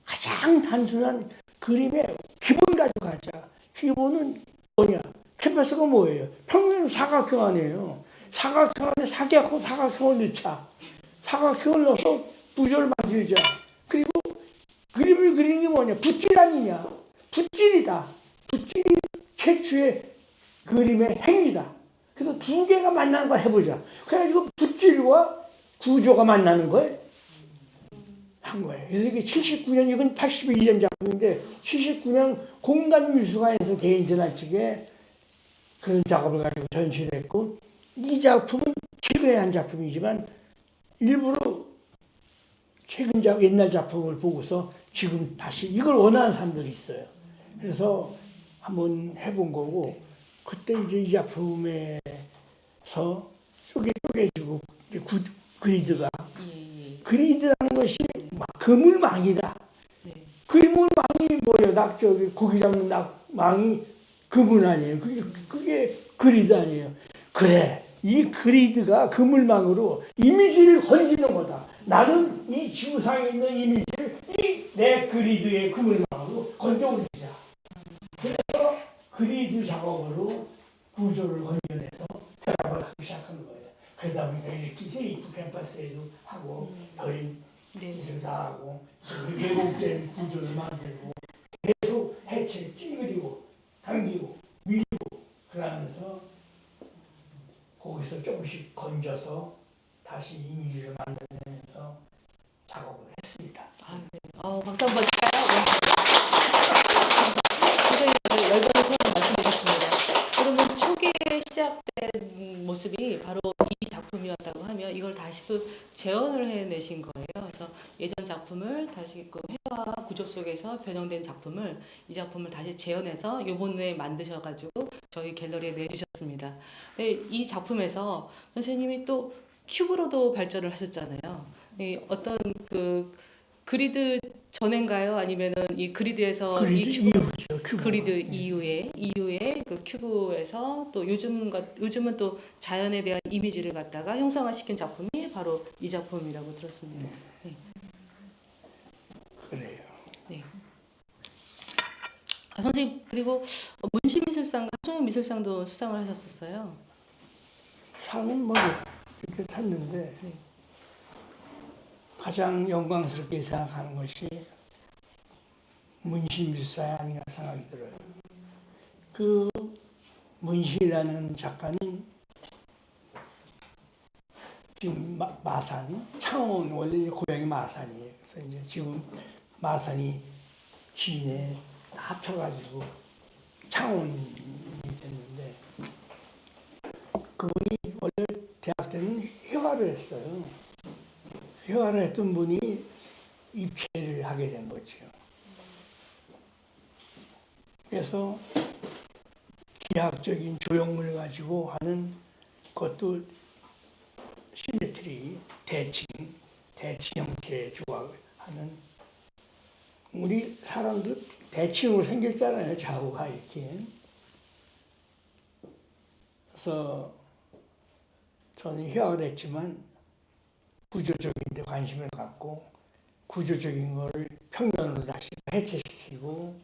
가장 단순한 그림의 기본 가지고 가자. 기본은 뭐냐? 캔버스가 뭐예요? 평면 사각형 아니에요. 사각형 안에 사각형을 넣자. 사각형을 넣어서 부조를 만들자. 그리고 그림을 그리는 게 뭐냐? 붓질 아니냐? 붓질이다. 붓질이 최초의 그림의 행위다. 그래서 두 개가 만나는 걸 해보자. 그래가지고 붓질과 구조가 만나는 거예요. 한 거예요. 그래서 이게 79년, 이건 81년 작품인데 79년 공간미술관에서 개인 전할측에 그런 작업을 가지고 전시를 했고, 이 작품은 최근에 한 작품이지만 일부러 옛날 작품을 보고서 지금 다시 이걸 원하는 사람들이 있어요. 그래서 한번 해본 거고, 그때 이제 이 작품에서 쪼개지고 그리드가 그리드라는 것이 막 그물망이다. 네. 그물망이 뭐예요? 고기 잡는 망이 그물 아니에요. 그게 그리드 아니에요. 그래, 이 그리드가 그물망으로 이미지를 건지는 거다. 나는 이 지구상에 있는 이미지를 내 그리드의 그물망으로 건져 올리자. 그래서 그리드 작업으로 구조를 건져내서 결합을 하기 시작한 거예요. 그러다 보니까 이렇게 세이프 캠퍼스에도 하고 별 짓을 다 하고 왜곡된 구조를 만들고 계속 해체를 찡그리고 당기고 밀고 그러면서 거기서 조금씩 건져서 다시 이미지를 만들면서 작업을 했습니다. 아, 네. 박수 한번 쳐요. 굉장히 열변을 토한 말씀드렸습니다. 그러면 초기에 시작된 모습이 바로 이 작품이었다고 하면 이걸 다시 또 재현을 해내신 거예요. 그래서 예전 작품을 다시 그 회화 구조 속에서 변형된 작품을 이 작품을 다시 재현해서 요번에 만드셔가지고 저희 갤러리에 내주셨습니다. 네, 이 작품에서 선생님이 또 큐브로도 발전을 하셨잖아요. 이 어떤 그 그리드 전인가요? 아니면은 이 그리드에서 그리드 이 큐브 이후죠. 큐브. 그리드 이후에 그 큐브에서 또 요즘은 또 자연에 대한 이미지를 갖다가 형상화시킨 작품이 바로 이 작품이라고 들었습니다. 네. 그래요. 네. 선생님 그리고 문시미술상, 하중미술상도 수상을 하셨었어요. 상은 뭐 이렇게 탔는데 네. 가장 영광스럽게 생각하는 것이 문신미술사에 아닌가 생각이 들어요. 그 문신이라는 작가는 지금 마산, 창원, 원래 고향이 마산이에요. 그래서 이제 지금 마산이 진해 합쳐가지고 창원이 됐는데, 그분이 원래 대학 때는 회화를 했어요. 회화를 했던 분이 입체를 하게 된 거죠. 그래서 기하학적인 조형물 가지고 하는 것도 시메트리, 대칭 형태 조각하는, 우리 사람도 대칭으로 생겼잖아요. 좌우가 이렇게. 그래서 저는 회화를 했지만 구조적인 데 관심을 갖고 구조적인 걸 평면으로 다시 해체시키고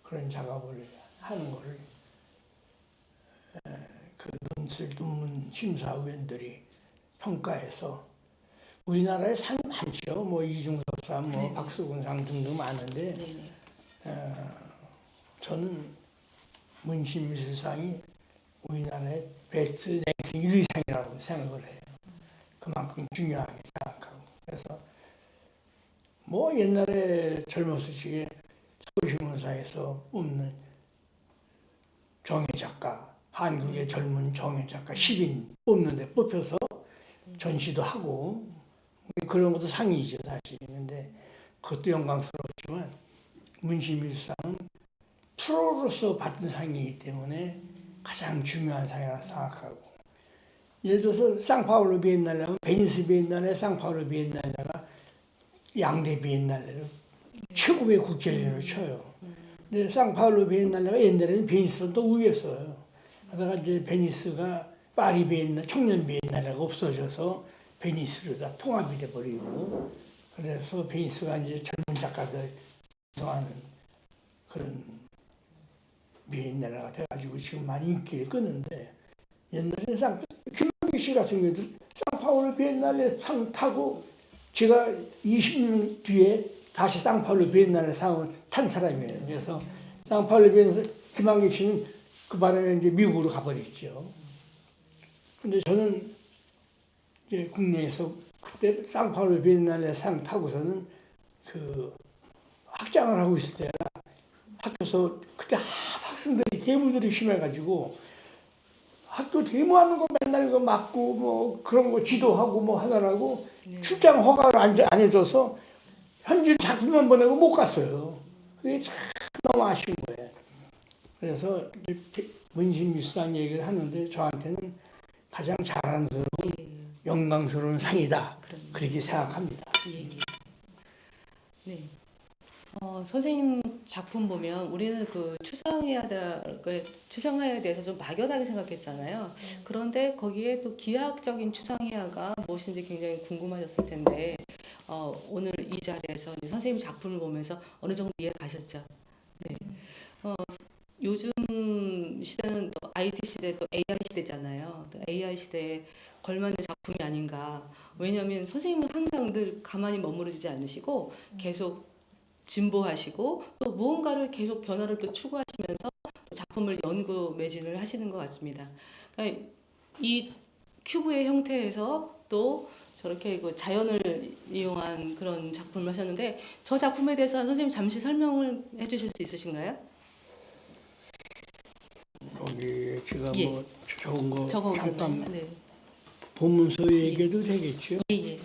그런 작업을 하는 거를 그 논문 심사위원들이 평가해서, 우리나라에 상이 많죠. 뭐 이중섭상, 뭐 박수근상 등등 많은데 저는 문신미술상이 우리나라의 베스트 랭킹 1위상이라고 생각을 해요. 그만큼 중요하게 생각하고. 그래서 뭐 옛날에 젊었을 적에 서울신문사에서 뽑는 정예 작가, 한국의 젊은 정예 작가 10인 뽑는데 뽑혀서 전시도 하고, 그런 것도 상이죠 사실. 근데 그것도 영광스럽지만 문신미술상은 프로로서 받은 상이기 때문에 가장 중요한 상이라고 생각하고, 예를 들어서 상파울루 비엔날레는 베니스 비엔날레, 상파울루 비엔날레가 양대 비엔날레를 최고의 국제연예로 쳐요. 근데 상파울루 비엔날레가 옛날에는 베니스보다 더 우위였어요. 그러다가 이제 베니스가 파리 비엔날, 청년 비엔날레가 없어져서 베니스로 다 통합이 돼버리고, 그래서 베니스가 이제 젊은 작가들 구성하는 그런 비엔날레가 돼가지고 지금 많이 인기를 끄는데, 옛날에는 김학의 씨 같은 경우도 상파울루 비엔날레 상 타고, 제가 20년 뒤에 다시 상파울루 비엔날레 상을 탄 사람이에요. 그래서 상파울루 비엔날레 김학의 씨는 그 바람에 이제 미국으로 가버렸죠. 근데 저는 이제 국내에서 그때 상파울루 비엔날레 상 타고서는 그 학장을 하고 있을 때라 학교에서 그때 학생들이 대무들이 심해가지고 학교 데모하는 거 맨날 그 막고 뭐 그런 거 지도하고 뭐 하느라고 네. 출장 허가를 안 해줘서 현지 작품만 보내고 못 갔어요. 그게 참 너무 아쉬운 거예요. 그래서 문신미수상 얘기를 하는데 저한테는 가장 자랑스러운 영광스러운 상이다. 그럼요. 그렇게 생각합니다. 예, 예. 네. 선생님 작품 보면 우리는 그 추상화에 대해서 좀 막연하게 생각했잖아요. 그런데 거기에 또 기하학적인 추상화가 무엇인지 굉장히 궁금하셨을 텐데 오늘 이 자리에서 이제 선생님 작품을 보면서 어느 정도 이해가 가셨죠? 네. 요즘 시대는 또 IT 시대, 또 AI 시대잖아요. 또 AI 시대에 걸맞는 작품이 아닌가. 왜냐하면 선생님은 항상 늘 가만히 머무르지 않으시고 계속 진보하시고 또 무언가를 계속 변화를 또 추구하시면서 또 작품을 연구 매진을 하시는 것 같습니다. 그러니까 이 큐브의 형태에서 또 저렇게 그 자연을 이용한 그런 작품을 하셨는데 저 작품에 대해서 선생님 잠시 설명을 해주실 수 있으신가요? 여기 제가 예. 뭐 적은 거 저거 잠깐 오셨나요? 네. 보면서 얘기해도 되겠죠? 예, 예.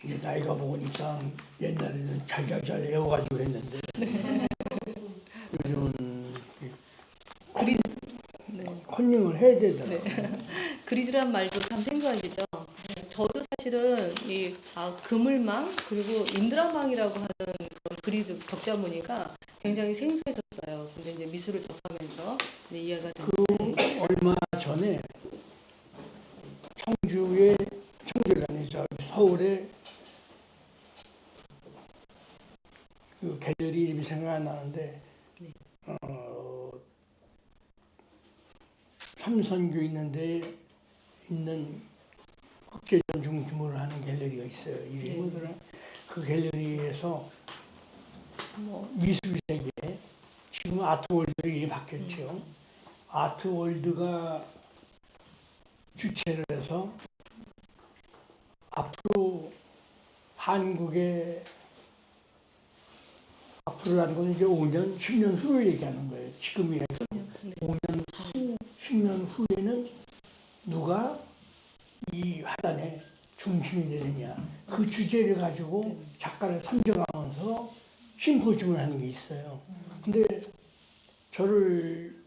이제 나이가 먹으니까 옛날에는 잘잘잘 외워가지고 했는데 요즘은 그리 네. 컨닝을 해야 되더라고요. 그리드란 말도 참 생소하시죠? 저도 사실은 그물망 그리고 인드라망이라고 하는 그런 그리드 격자 무늬가 굉장히 생소했었어요. 근데 이제 미술을 접하면서 이제 이해가 되는데 얼마 전에 청주가 아니죠. 서울에 그 갤러리 이름이 생각 안 나는데 네. 삼선교 있는 국제전중 규모를 하는 갤러리가 있어요. 이름이 네. 뭐더라? 그 갤러리에서 뭐 미술세계 지금 아트월드로 바뀌었죠. 아트월드가 주최를 해서 앞으로 한국의 앞으로라는 건 이제 5년, 10년 후를 얘기하는 거예요. 지금이라서 네. 5년 후, 10년 후에는 누가 이 화단의 중심이 되느냐. 그 주제를 가지고 작가를 선정하면서 심포지움을 하는 게 있어요. 근데 저를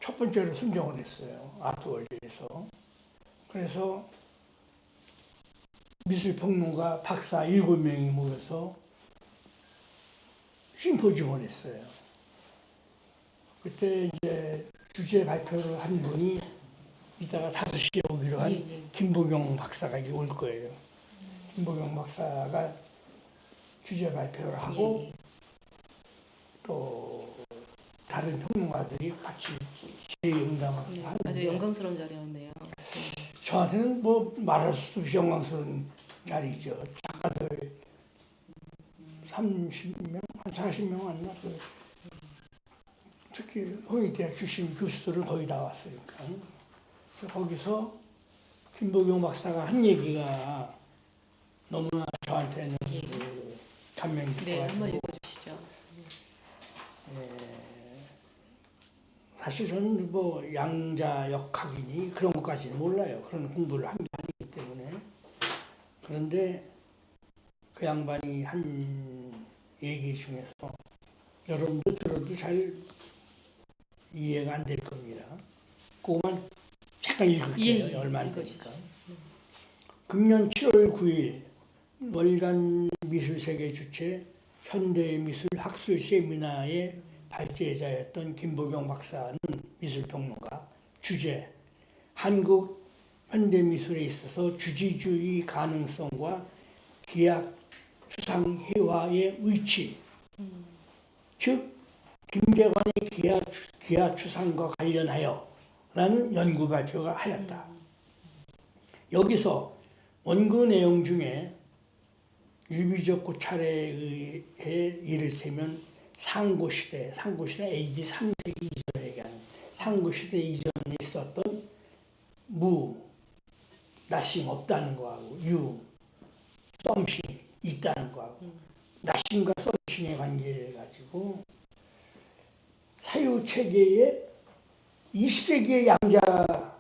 첫 번째로 선정을 했어요. 아트월드에서. 그래서 미술평론가 박사 7명이 모여서 심포지움을 했어요. 그때 이제 주제 발표를 한 분이 이따가 5시에 오기로 한 예, 예. 김보경 박사가 이제 올 거예요. 김보경 박사가 주제 발표를 하고 예, 예. 또 다른 평론가들이 같이 질의응답을 네, 아주 하는데 영광스러운 자리였네요. 저한테는 뭐 말할 수 없이 영광스러운 자리죠. 작가들 30명, 한 40명 안 나. 특히 홍익대학 출신 교수들은 거의 다 왔으니까. 그래서 거기서 김보경 박사가 한 얘기가 너무나 저한테는 그 감명 네, 한번 깊어가지고 읽어주시죠. 사실 저는 뭐 양자역학이니 그런 것까지는 몰라요. 그런 공부를 한 게 아니기 때문에. 그런데 그 양반이 한 얘기 중에서 여러분도 들어도 잘 이해가 안 될 겁니다. 그거만 잠깐 읽을게요. 예, 예. 얼마 안 되니까. 읽어주시죠. 금년 7월 9일 월간 미술세계 주최 현대미술 학술 세미나의 발제자였던 김보경 박사는 미술평론가, 주제 한국 현대미술에 있어서 주지주의 가능성과 기약 추상회화의 위치, 즉 김계관의 기하 추상과 관련하여 라는 연구 발표가 하였다. 여기서 원고 내용 중에 유비적 고찰에 의해 이를테면 상고시대 AD 3세기 이전에 얘기하는 상고시대 이전에 있었던 나싱 없다는 거하고 유, 썸싱 있다는 거하고 나싱과 썸싱의 관계를 가지고 사유체계의 20세기의 양자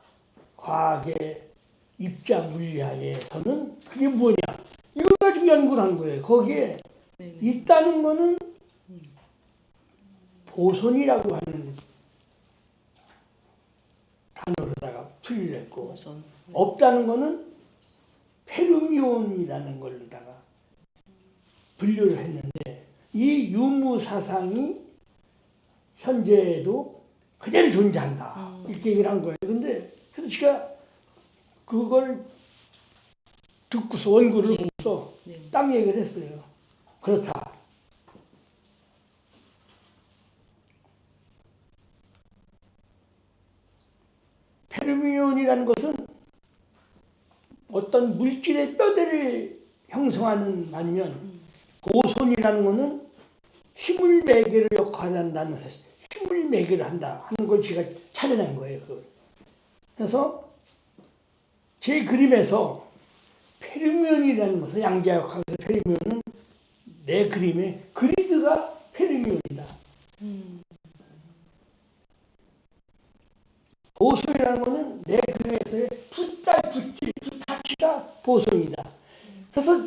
과학의 입자 물리학에서는 그게 뭐냐 이걸 가지고 연구를 한 거예요. 거기에 네네. 있다는 거는 보손이라고 하는 단어로다가 풀이를 했고 우선. 없다는 거는 페르미온이라는 걸로다가 분류를 했는데 이 유무 사상이 현재에도 그대로 존재한다 이렇게 얘기를 한 거예요. 근데 그래서 제가 그걸 듣고서 원고를 보고서 네. 딱 얘기를 했어요. 그렇다. 페르미온이라는 것은 어떤 물질의 뼈대를 형성하는 반면 보손이라는 것은 힘을 매개를 역할한다는 사실, 힘을 매개를 한다 하는 걸 제가 찾아낸 거예요. 그걸. 그래서 제 그림에서 페르미온이라는 것은 양자역학에서 페르미온은 내 그림의 그리드가 페르미온이다. 보손이라는 것은 내 그림에서의 붓달, 붓질, 붓타치가 보손이다. 그래서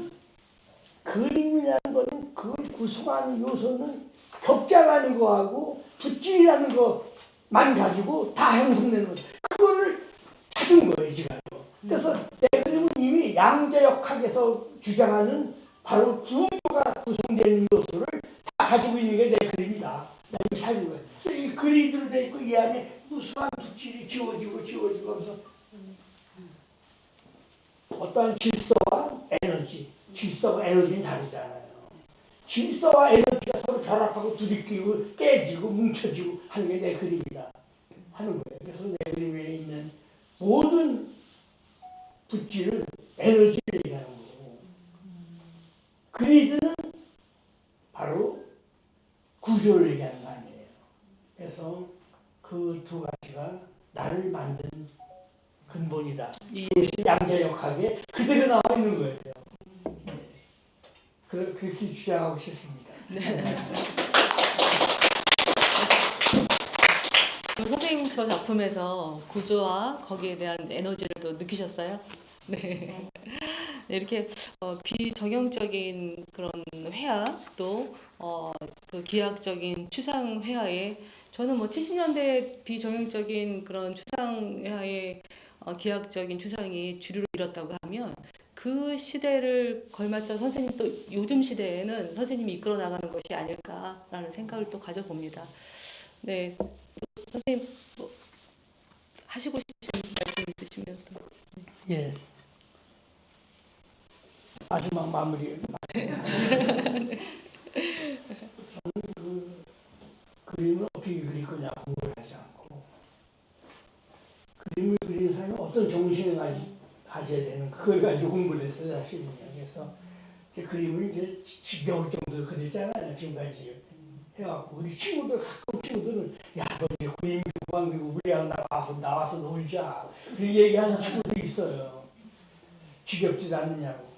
그림이라는 것은 그걸 구성하는 요소는 격자라는 거하고 붓질이라는 것만 가지고 다 형성되는 거죠. 그거를 찾은 거예요, 지금. 그래서 내 그림은 이미 양자역학에서 주장하는 바로 구조가 구성되는 요소를 다 가지고 있는 게 내 그림이다. 나 이거 찾은 거예요. 그래서 이 그리드로 돼 있고 이 안에 무수한 붓질이 지워지고 하면서 어떠한 질서와 에너지, 질서와 에너지는 다르잖아요. 질서와 에너지가 서로 결합하고 부딪히고 깨지고 뭉쳐지고 하는 게 내 그림이다 하는 거예요. 그래서 내 그림에 있는 모든 붓질은 에너지를 얘기하는 거고 그리드는 바로 구조를 얘기하는 거 아니에요. 그래서 그 두 가지가 나를 만든 근본이다. 그것이 양자역학에 그대로 나와 있는 거예요. 네. 그렇게 주장하고 싶습니다. 네. 선생님 저 작품에서 구조와 거기에 대한 에너지를 또 느끼셨어요? 네. 이렇게 비정형적인 그런 회화 또 그 기하학적인 추상 회화에 저는 뭐 70년대 비정형적인 그런 추상 회화의 기하학적인 추상이 주류를 이뤘다고 하면 그 시대를 걸맞춰 선생님 또 요즘 시대에는 선생님이 이끌어 나가는 것이 아닐까라는 생각을 또 가져봅니다. 네, 선생님 뭐 하시고 싶으신 말씀 있으시면 또. 예. 마지막 마무리. 저는 그 그림을 어떻게 그릴 거냐 공부를 하지 않고 그림을 그리는 사람이 어떤 정신을 가져야 되는 그걸 가지고 공부를 했어요 사실은요. 그래서 제 그림을 이제 지겨울 정도로 그렸잖아요 지금까지 해갖고 우리 친구들 가끔 친구들은 야 너 이제 그림 그만 그리고 우리랑 나와서 놀자 그 얘기하는 친구들이 있어요. 지겹지도 않느냐고.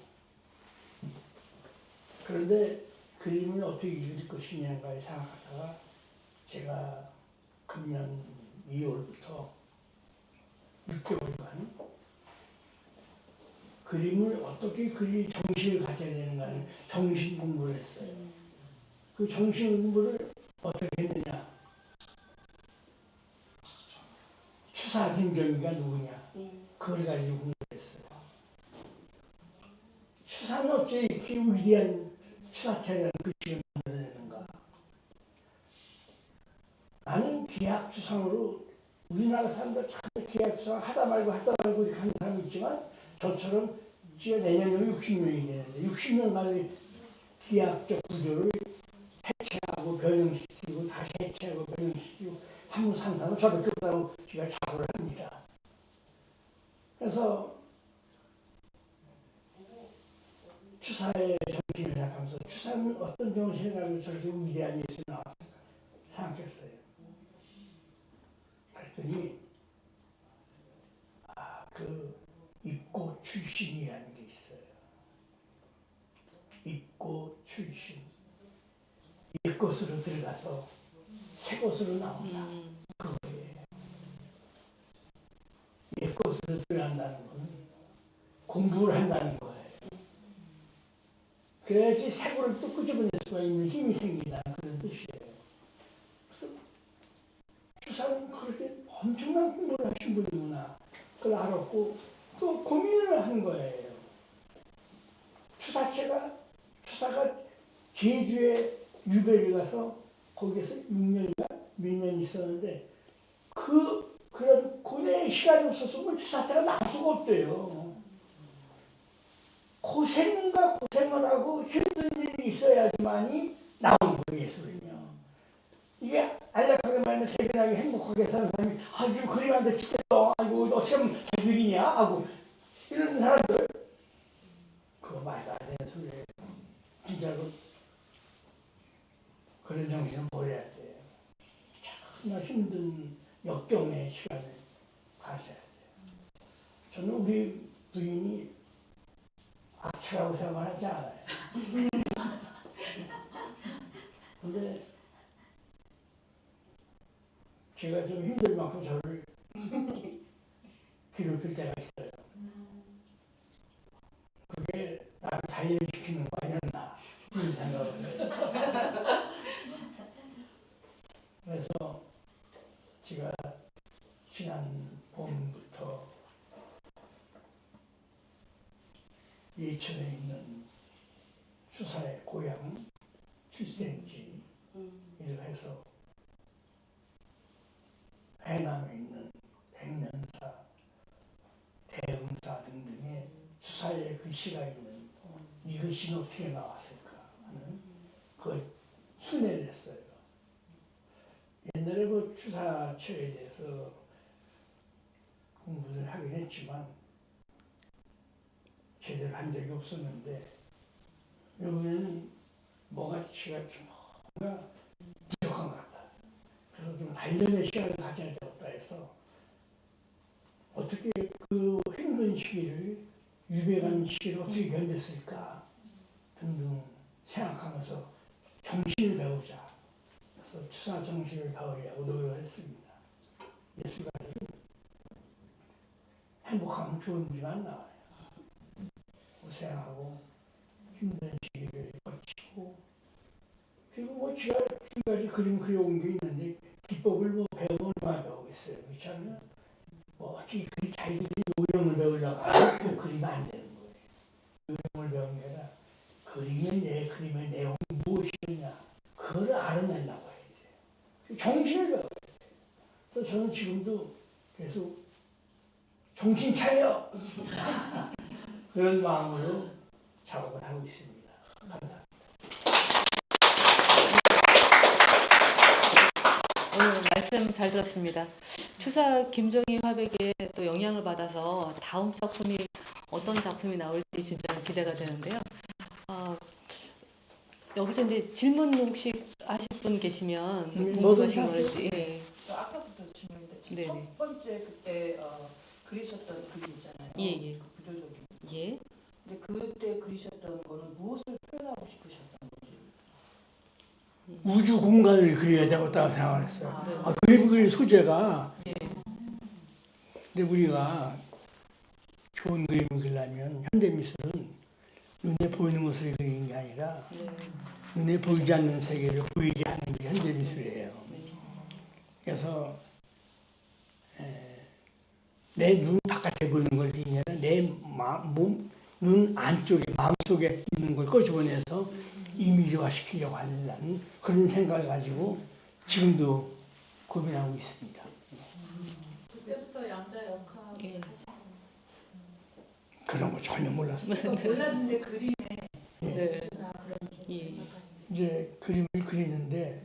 그런데 그림을 어떻게 그릴 것이냐를 생각하다가 제가 금년 2월부터 6개월간 그림을 어떻게 그릴 정신을 가져야 되는가는 정신 공부를 했어요. 그 정신 공부를 어떻게 했느냐. 추사 김정희가 누구냐. 그걸 가지고 공부를 했어요. 추사는 어째 이렇게 위대한 추사체라는 글씨를 만들어내는가. 나는 기하학추상으로 우리나라 사람들 참 기하학추상 하다 말고 이렇게 하는 사람이 있지만 저처럼 지금 내년이면 60명이 되는데 60년 만에 기하학적 구조를 해체하고 변형시키고 다시 해체하고 변형시키고 한국 산사는 저렇게 없다고 제가 자부를 합니다. 그래서 추사의 정신을 생각하면서 추사는 어떤 정신을 가지고 저렇게 위대한 예술이 나왔을까 생각했어요. 그랬더니 그 입고 출신이라는 게 있어요. 입고 출신. 옛 것으로 들어가서 새 것으로 나온다. 그거예요. 옛 것으로 들어간다는 건 공부를 한다는 거예요. 그래야지 새 거를 또 끄집어낼 수가 있는 힘이 생긴다는 그런 뜻이에요. 그래서 추사는 그렇게 엄청난 공부를 하신 분이구나. 그걸 알았고 또 고민을 한 거예요. 추사가 제주에 유배를 가서 거기에서 6년인가 몇 년 있었는데 그런 고뇌의 시간이 없었으면 추사자가 나올 수가 없대요. 고생과 고생을 하고 힘든 일이 있어야지만이 나오는 거예요, 예술은요. 이게 안락하게 말하면 재미나게 행복하게 사는 사람이 아주 그림한테 죽겠어. 아이고 어떻게 하면 잘 그리냐 하고 이런 사람들 그거 말도 안 되는 소리예요. 진짜로 그런 정신은 버려야 돼요. 정말 힘든 역경의 시간을 가셔야 돼요. 저는 우리 부인이 악취라고 생각하지 않아요. 근데 제가 좀 힘들 만큼 저를 괴롭힐 때가 있어요. 그게 나를 단련시키는 거 아니었나 그런 생각을 해요. 그래서 제가 지난 봄부터 예천에 있는 추사의 고향 출생지 일을 해서 해남에 있는 백년사, 대음사 등등의 추사의 글씨가 있는 이 글씨는 어떻게 나왔을까 하는 그걸 순회를 했어요. 옛날에 그 추사처에 대해서 공부를 하긴 했지만 제대로 한 적이 없었는데 여기는 뭐가 제가 좀 뭔가 부족한 것 같다. 그래서 좀 단련의 시간을 가져야 되겠다 해서 어떻게 그 힘든 시기를 유배간 시기를 어떻게 견뎠을까 등등 생각하면서 정신을 배우자. 그래서 추사 정신을 배우려고 노력을 했습니다. 예술가들은 행복하면 좋은 일만 나와요. 고생하고 힘든 시기를 거치고 그리고 뭐 제가 지금까지 그림 그려온 게 있는데 기법을 뭐 배우면 얼마나 배우겠어요. 그렇지 않아요? 뭐 어떻게 그리 잘 그리는 요령을 배우려고 하면 그리면 안 되는 거예요. 요령을 배우는 게 아니라 내 그림의 내용이 무엇이냐 그걸 알아내려고 해야 돼요. 정신을 배워야 돼요. 그래서 저는 지금도 계속 정신 차려! 그런 마음으로 작업을 하고 있습니다. 감사합니다. 오늘 말씀 잘 들었습니다. 추사 김정희 화백에 또 영향을 받아서 다음 작품이 어떤 작품이 나올지 진짜 기대가 되는데요. 여기서 이제 질문 혹시 하실 분 계시면 궁금하신 거지. 예. 아까부터 질문인데 네네. 첫 번째 그때 그리셨던 글이 있잖아요. 예. 그 구조적인. 예. 근데 그때 그리셨던 거는 무엇을 표현하고 싶으셨던 거지? 우주 공간을 그려야 되겠다고 생각을 했어요. 아, 그림 그릴 소재가 예. 근데 우리가 좋은 그림을 그리려면 현대미술은 눈에 보이는 것을 그리는 게 아니라 네. 눈에 보이지 않는 세계를 보이게 하는 게 현대미술이에요. 네. 그래서 내 눈 바깥에 보이는 걸 그리냐 내 눈 안쪽에 마음속에 있는 걸 꺼집어내서 이미지화 시키려고 하는 그런 생각을 가지고 지금도 고민하고 있습니다. 그때부터 양자 역학 예. 그런 거 전혀 몰랐어요. 몰랐는데 그림에 네. 나 그런 예. 이제 그림을 그리는데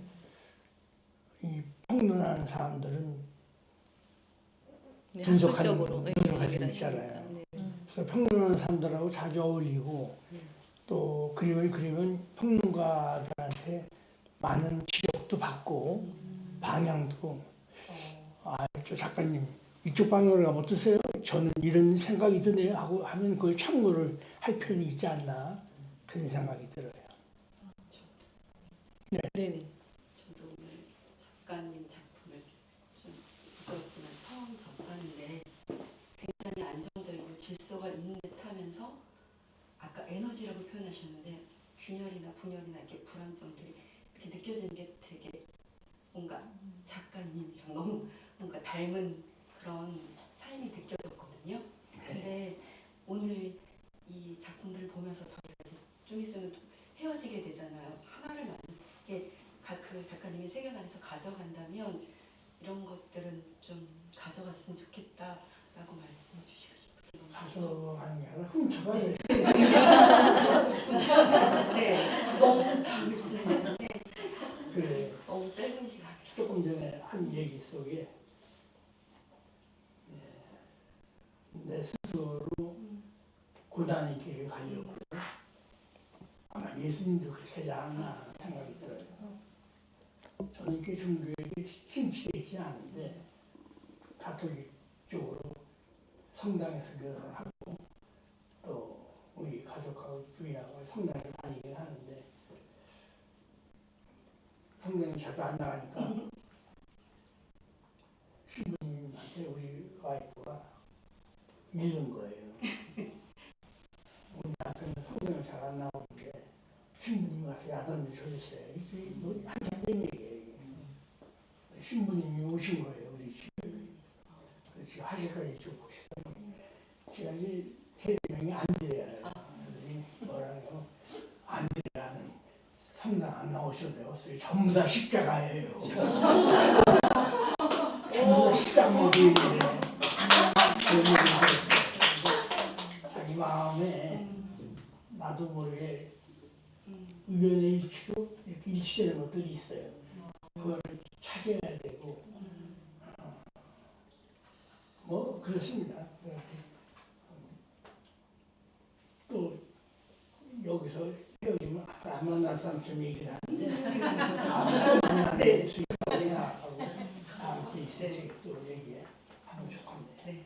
이 평론하는 사람들은 네, 분석하는 학술적으로, 눈을 가지고 얘기를 있잖아요. 하시니까. 네. 그래서 평론하는 사람들하고 자주 어울리고 또 그림을 그리면 평론가들한테 많은 지적도 받고 방향도 저 작가님 이쪽 방향으로 가면 어떠세요? 저는 이런 생각이 드네요 하고 하면 그걸 참고를 할 필요는 있지 않나 그런 생각이 들어요. 네네. 저도 오늘 작가님 작품을 좀 부끄럽지만 처음 접하는데 굉장히 안정적이고 질서가 있는 듯하면서 아까 에너지라고 표현하셨는데 균열이나 분열이나 이렇게 불안정들이 이렇게 느껴지는 게 되게 뭔가 작가님이랑 너무 뭔가 닮은 그런 삶이 느껴졌거든요. 근데 오늘 이 작품들을 보면서 저희가 이제 좀 있으면 또 헤어지게 되잖아요. 하나를 만들게 그 작가님의 세계관에서 가져간다면 이런 것들은 좀 가져갔으면 좋겠다라고 말씀해 주시고 싶어요. 가져가는 게 아니라 훔쳐가요. 네, 너무 잘 좋네요. 그래. 너무 짧은 시간. 조금 전에 한 얘기 속에 내 스스로로 고단의 길을 가려고 아마 예수님도 그렇게 하지 않았나 생각이 들어요. 저는 이렇게 종교에게 심취되어 있지 않은데 가톨릭 쪽으로 성당에서 교회를 하고 또 우리 가족하고 부인하고 성당에 다니긴 하는데 성당에 자주 안 나가니까 신부님한테 우리 와이프가 잃는 거예요. 우리 남편은 성당에 잘 안 나오는데 신부님이 와서 야단 좀 줘주세요. 이게 뭐 한참 된 얘기예요. 이게. 신부님이 오신 거예요. 우리 집에. 그래서 화실까지 쭉 보시더니 제가 이제 세명이 안 돼요. 그러더니 뭐라고 안돼라는 성당 안 나오셔도 되었어요. 전부 다 십자가예요. 전부 다 십자가들이래. 자기 마음에 나도 모르게 의견의 일치로 이렇게 일치되는 것들이 있어요. 그걸 찾아야 되고 뭐 그렇습니다. 또 여기서 헤어지면 안 만날 사람처럼 얘기를 하는데 수익하고 생각하고 다음 때 있으시게 또 얘기하면 좋겠네요.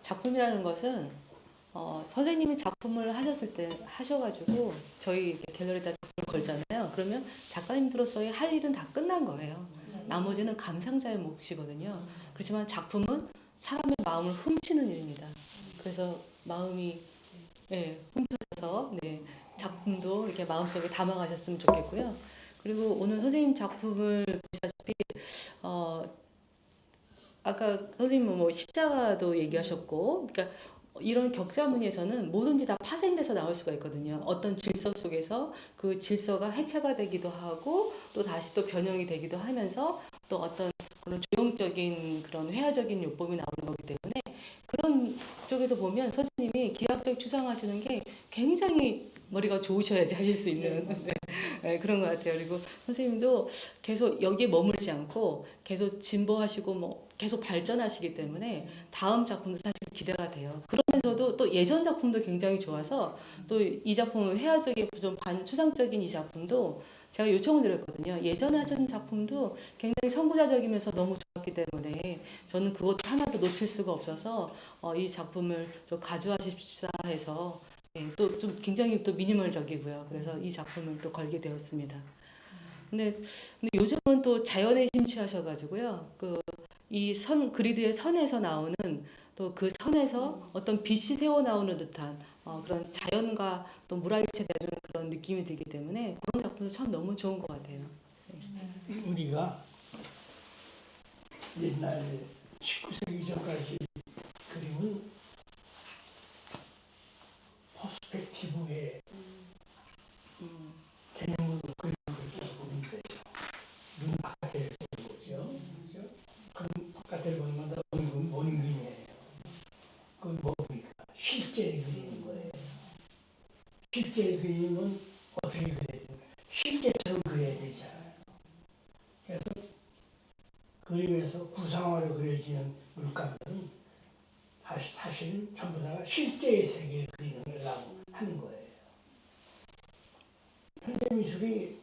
작품이라는 것은 선생님이 작품을 하셔가지고 저희 이렇게 갤러리에다 작품을 걸잖아요. 그러면 작가님들로서의 할 일은 다 끝난 거예요. 나머지는 감상자의 몫이거든요. 그렇지만 작품은 사람의 마음을 훔치는 일입니다. 그래서 마음이 훔쳐서 작품도 이렇게 마음속에 담아가셨으면 좋겠고요. 그리고 오늘 선생님 작품을 보시다시피 아까 선생님은 뭐 십자가도 얘기하셨고, 그러니까 이런 격자무늬에서는 뭐든지 다 파생돼서 나올 수가 있거든요. 어떤 질서 속에서 그 질서가 해체가 되기도 하고 또 다시 또 변형이 되기도 하면서 또 어떤 그런 조형적인 그런 회화적인 요법이 나오는 거기 때문에 그런 쪽에서 보면 선생님이 기하학적 추상하시는 게 굉장히 머리가 좋으셔야지 하실 수 있는 그런 것 같아요. 그리고 선생님도 계속 여기에 머물지 않고 계속 진보하시고 뭐 계속 발전하시기 때문에 다음 작품도 사실 기대가 돼요. 그러면서도 또 예전 작품도 굉장히 좋아서 또 이 작품은 회화적인 좀 반추상적인 이 작품도 제가 요청을 드렸거든요. 예전에 하신 작품도 굉장히 선구자적이면서 너무 좋았기 때문에 저는 그것 하나도 놓칠 수가 없어서 이 작품을 좀 가져가십사 해서 또 좀 굉장히 또 미니멀적이고요. 그래서 이 작품을 또 걸게 되었습니다. 근데 요즘은 또 자연에 심취하셔가지고요. 이 그리드의 선에서 나오는 또 그 선에서 어떤 빛이 새어 나오는 듯한 그런 자연과 또 물화일체되는 그런 느낌이 들기 때문에 그런 작품도 참 너무 좋은 것 같아요. 우리가 옛날 19세기 전까지 그림은 퍼스펙티브의 개념으로 그림을 보는 거예요. 눈 바깥에 보는 거죠. 그렇죠? 그럼 바깥에 보는 건 다 원근이에요. 그건 뭡니까? 실제 그리는 거예요. 실제 그림은 어떻게 그려야 됩니까? 실제처럼 그려야 되잖아요. 그래서 그림에서 구상화로 그려지는 물감들은 사실은 전부 다가 실제의 세계를 그리려고 하는 거예요. 현대미술이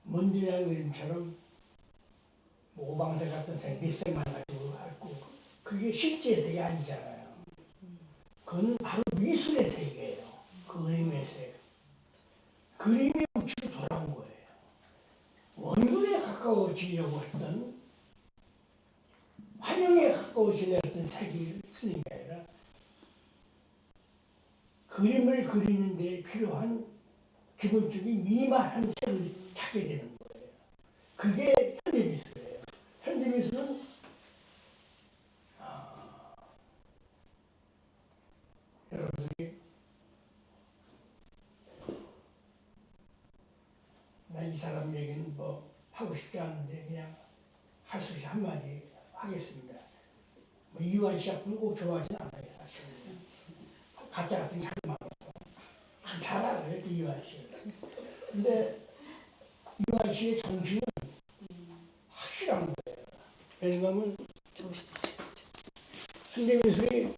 먼디라는 그림처럼 뭐 오방색 같은 색, 밑색만 가지고 하고 그게 실제 색이 아니잖아요. 그건 바로 미술의 색이에요. 그 그림의 색. 그림의 우치로 돌아온 거예요. 원근에 가까워지려고 했던 환영에 가까워지려고 했던 색이 쓰는 게 아니라 그림을 그리는 데 필요한 기본적인 미니멀한 색을 찾게 되는 거예요. 그게 현대미술이에요. 현대미술은 여러분들이 나 이 사람 얘기는 뭐 하고 싶지 않은데 그냥 할 수 없이 한마디 하겠습니다. 뭐 이완 씨 작품을 꼭 좋아하진 않아요. 사실 가짜 같은 게 하도 많아서 잘 알아요 이완 씨. 근데 이완 씨의 정신은 확실한 거예요. 왜냐하면 현대미술이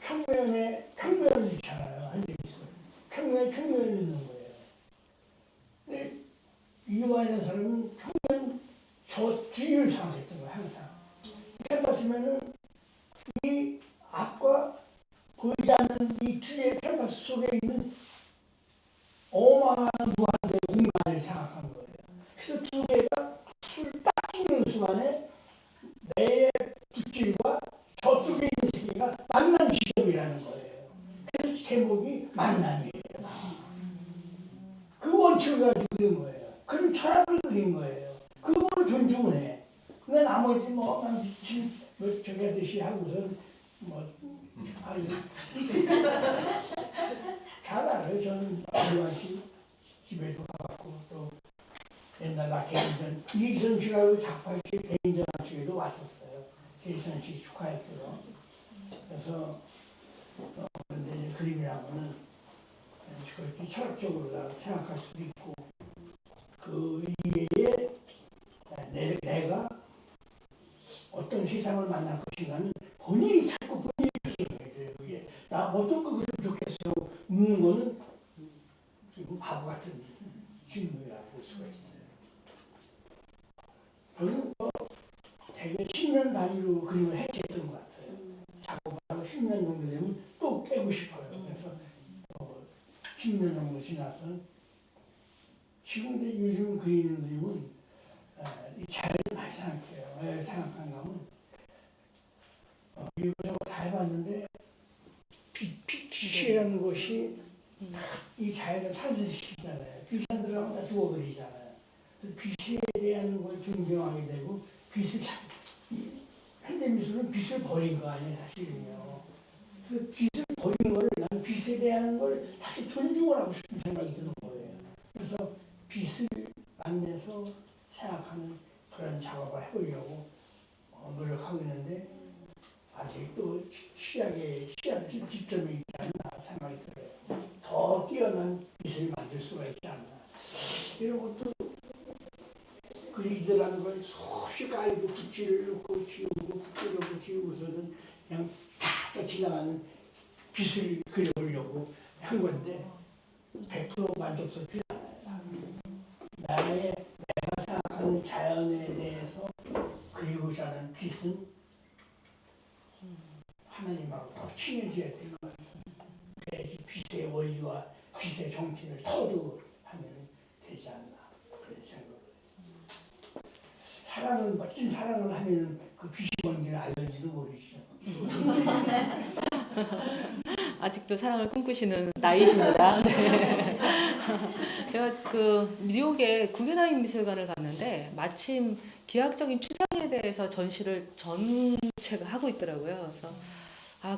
평면을 있잖아요. 현대미술 평면에 평면을 넣는 거예요. 근데 이완이라는 사람은 평면 저 뒤를 생각했던 거예요. 항상 캔버스면은 이 앞과 보이지 않는 이 뒤에 캔버스 속에 있는 어마어마한 무한대 공간을 생각한 거예요. 그래서 두 개가 딱 찍는 순간에 내 붓질과 저쪽에 있는 세 개가 만난 지점이라는 거예요. 그래서 제목이 만남이에요. 그 원칙을 가지고 그린 거예요. 그런 철학을 그린 거예요. 그거를 존중을 해. 근데 나머지 난 미친 저기 하듯이 하고선 아니 잘 알아요. 저는 이완씨 집에도 가봤고 또 옛날 나 개인전 이선 씨라고 작파씨 개인전 측에도 왔었어요. 개선 씨 축하했고요. 그래서 그런데 그림이라고는 그렇게 철학적으로 생각할 수도 있고 그 이외에 내가 어떤 세상을 만날 것인가는 본인이 찾고 본인이 결정해야 돼요. 그게 나 어떤 거 그리면 좋겠어 묻는 거는 지금 바보 같은 질문이라고 볼 수가 있어요. 저는 대개 10년 단위로 그림을 해체했던 것 같아요. 작업하고 10년 정도 되면 또 깨고 싶어요. 그래서 10년 정도 지나서 지금 요즘 그리는 그림은 이 자연을 많이 생각해요. 왜 생각하는가 하면 이거저거 다 해봤는데 빛이라는 것이 이 자연을 탄생시키잖아요. 빛이 안 들어가면 다 죽어버리잖아요. 빛에 대한 걸 존경하게 되고 빛을 현대미술은 빛을 버린 거 아니에요. 사실은요. 그 빛을 버린 걸 나는 빛에 대한 걸 다시 존중을 하고 싶은 생각이 드는 거예요. 그래서 빛을 만나서 생각하는 그런 작업을 해보려고 노력하고 있는데 아직도 시작 지점에 있지 않나 생각이 들어요. 더 뛰어난 빛을 만들 수가 있지 않나. 이런 것도 그리드라는 걸 수없이 깔고 붓질을 놓고 지우고 붓질을 놓고 지우고서는 그냥 쫙 지나가는 빛을 그려보려고 한 건데 100% 만족스럽지 않아요. 내가 생각하는 자연에 대해서 그리고자 하는 빛은 하나님하고 더 친해져야 될 것 같아요. 그래야지 빛의 원리와 빛의 정신을 터득 하면 되지 않나 그런 생각을. 사랑을 멋진 사랑을 하면 그 빛이 뭔지는 알는지도 모르시죠. 아직도 사랑을 꿈꾸시는 나이십니다. 네. 제가 그 뉴욕에 구겐하임 미술관을 갔는데 마침 기하학적인 추상에 대해서 전시를 전체가 하고 있더라고요. 그래서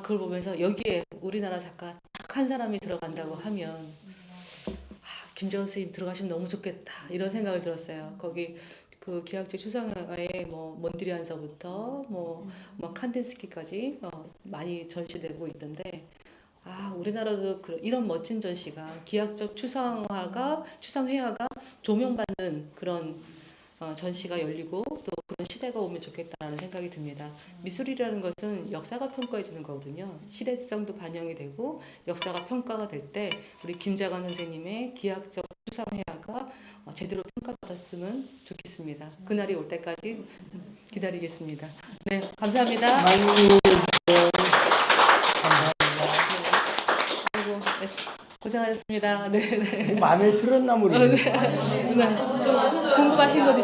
그걸 보면서 여기에 우리나라 작가 딱 한 사람이 들어간다고 하면 김재원 선생님 들어가시면 너무 좋겠다 이런 생각을 들었어요. 거기 그 기하학적 추상화에 몬드리안서부터 칸딘스키까지 많이 전시되고 있던데 우리나라도 이런 멋진 전시가 기하학적 추상회화가 조명받는 그런 전시가 열리고 또 그런 시대가 오면 좋겠다라는 생각이 듭니다. 미술이라는 것은 역사가 평가해 주는 거거든요. 시대성도 반영이 되고 역사가 평가가 될 때 우리 김자관 선생님의 기하학적 추상 수상회화가 제대로 평가받았으면 좋겠습니다. 그날이 올 때까지 기다리겠습니다. 네, 감사합니다. 많이 응원해주세요. 감사합니다. 아이고, 네, 고생하셨습니다. 네, 네. 마음에 들었나 모르겠네. 네. 또 궁금하신 것 있으세요?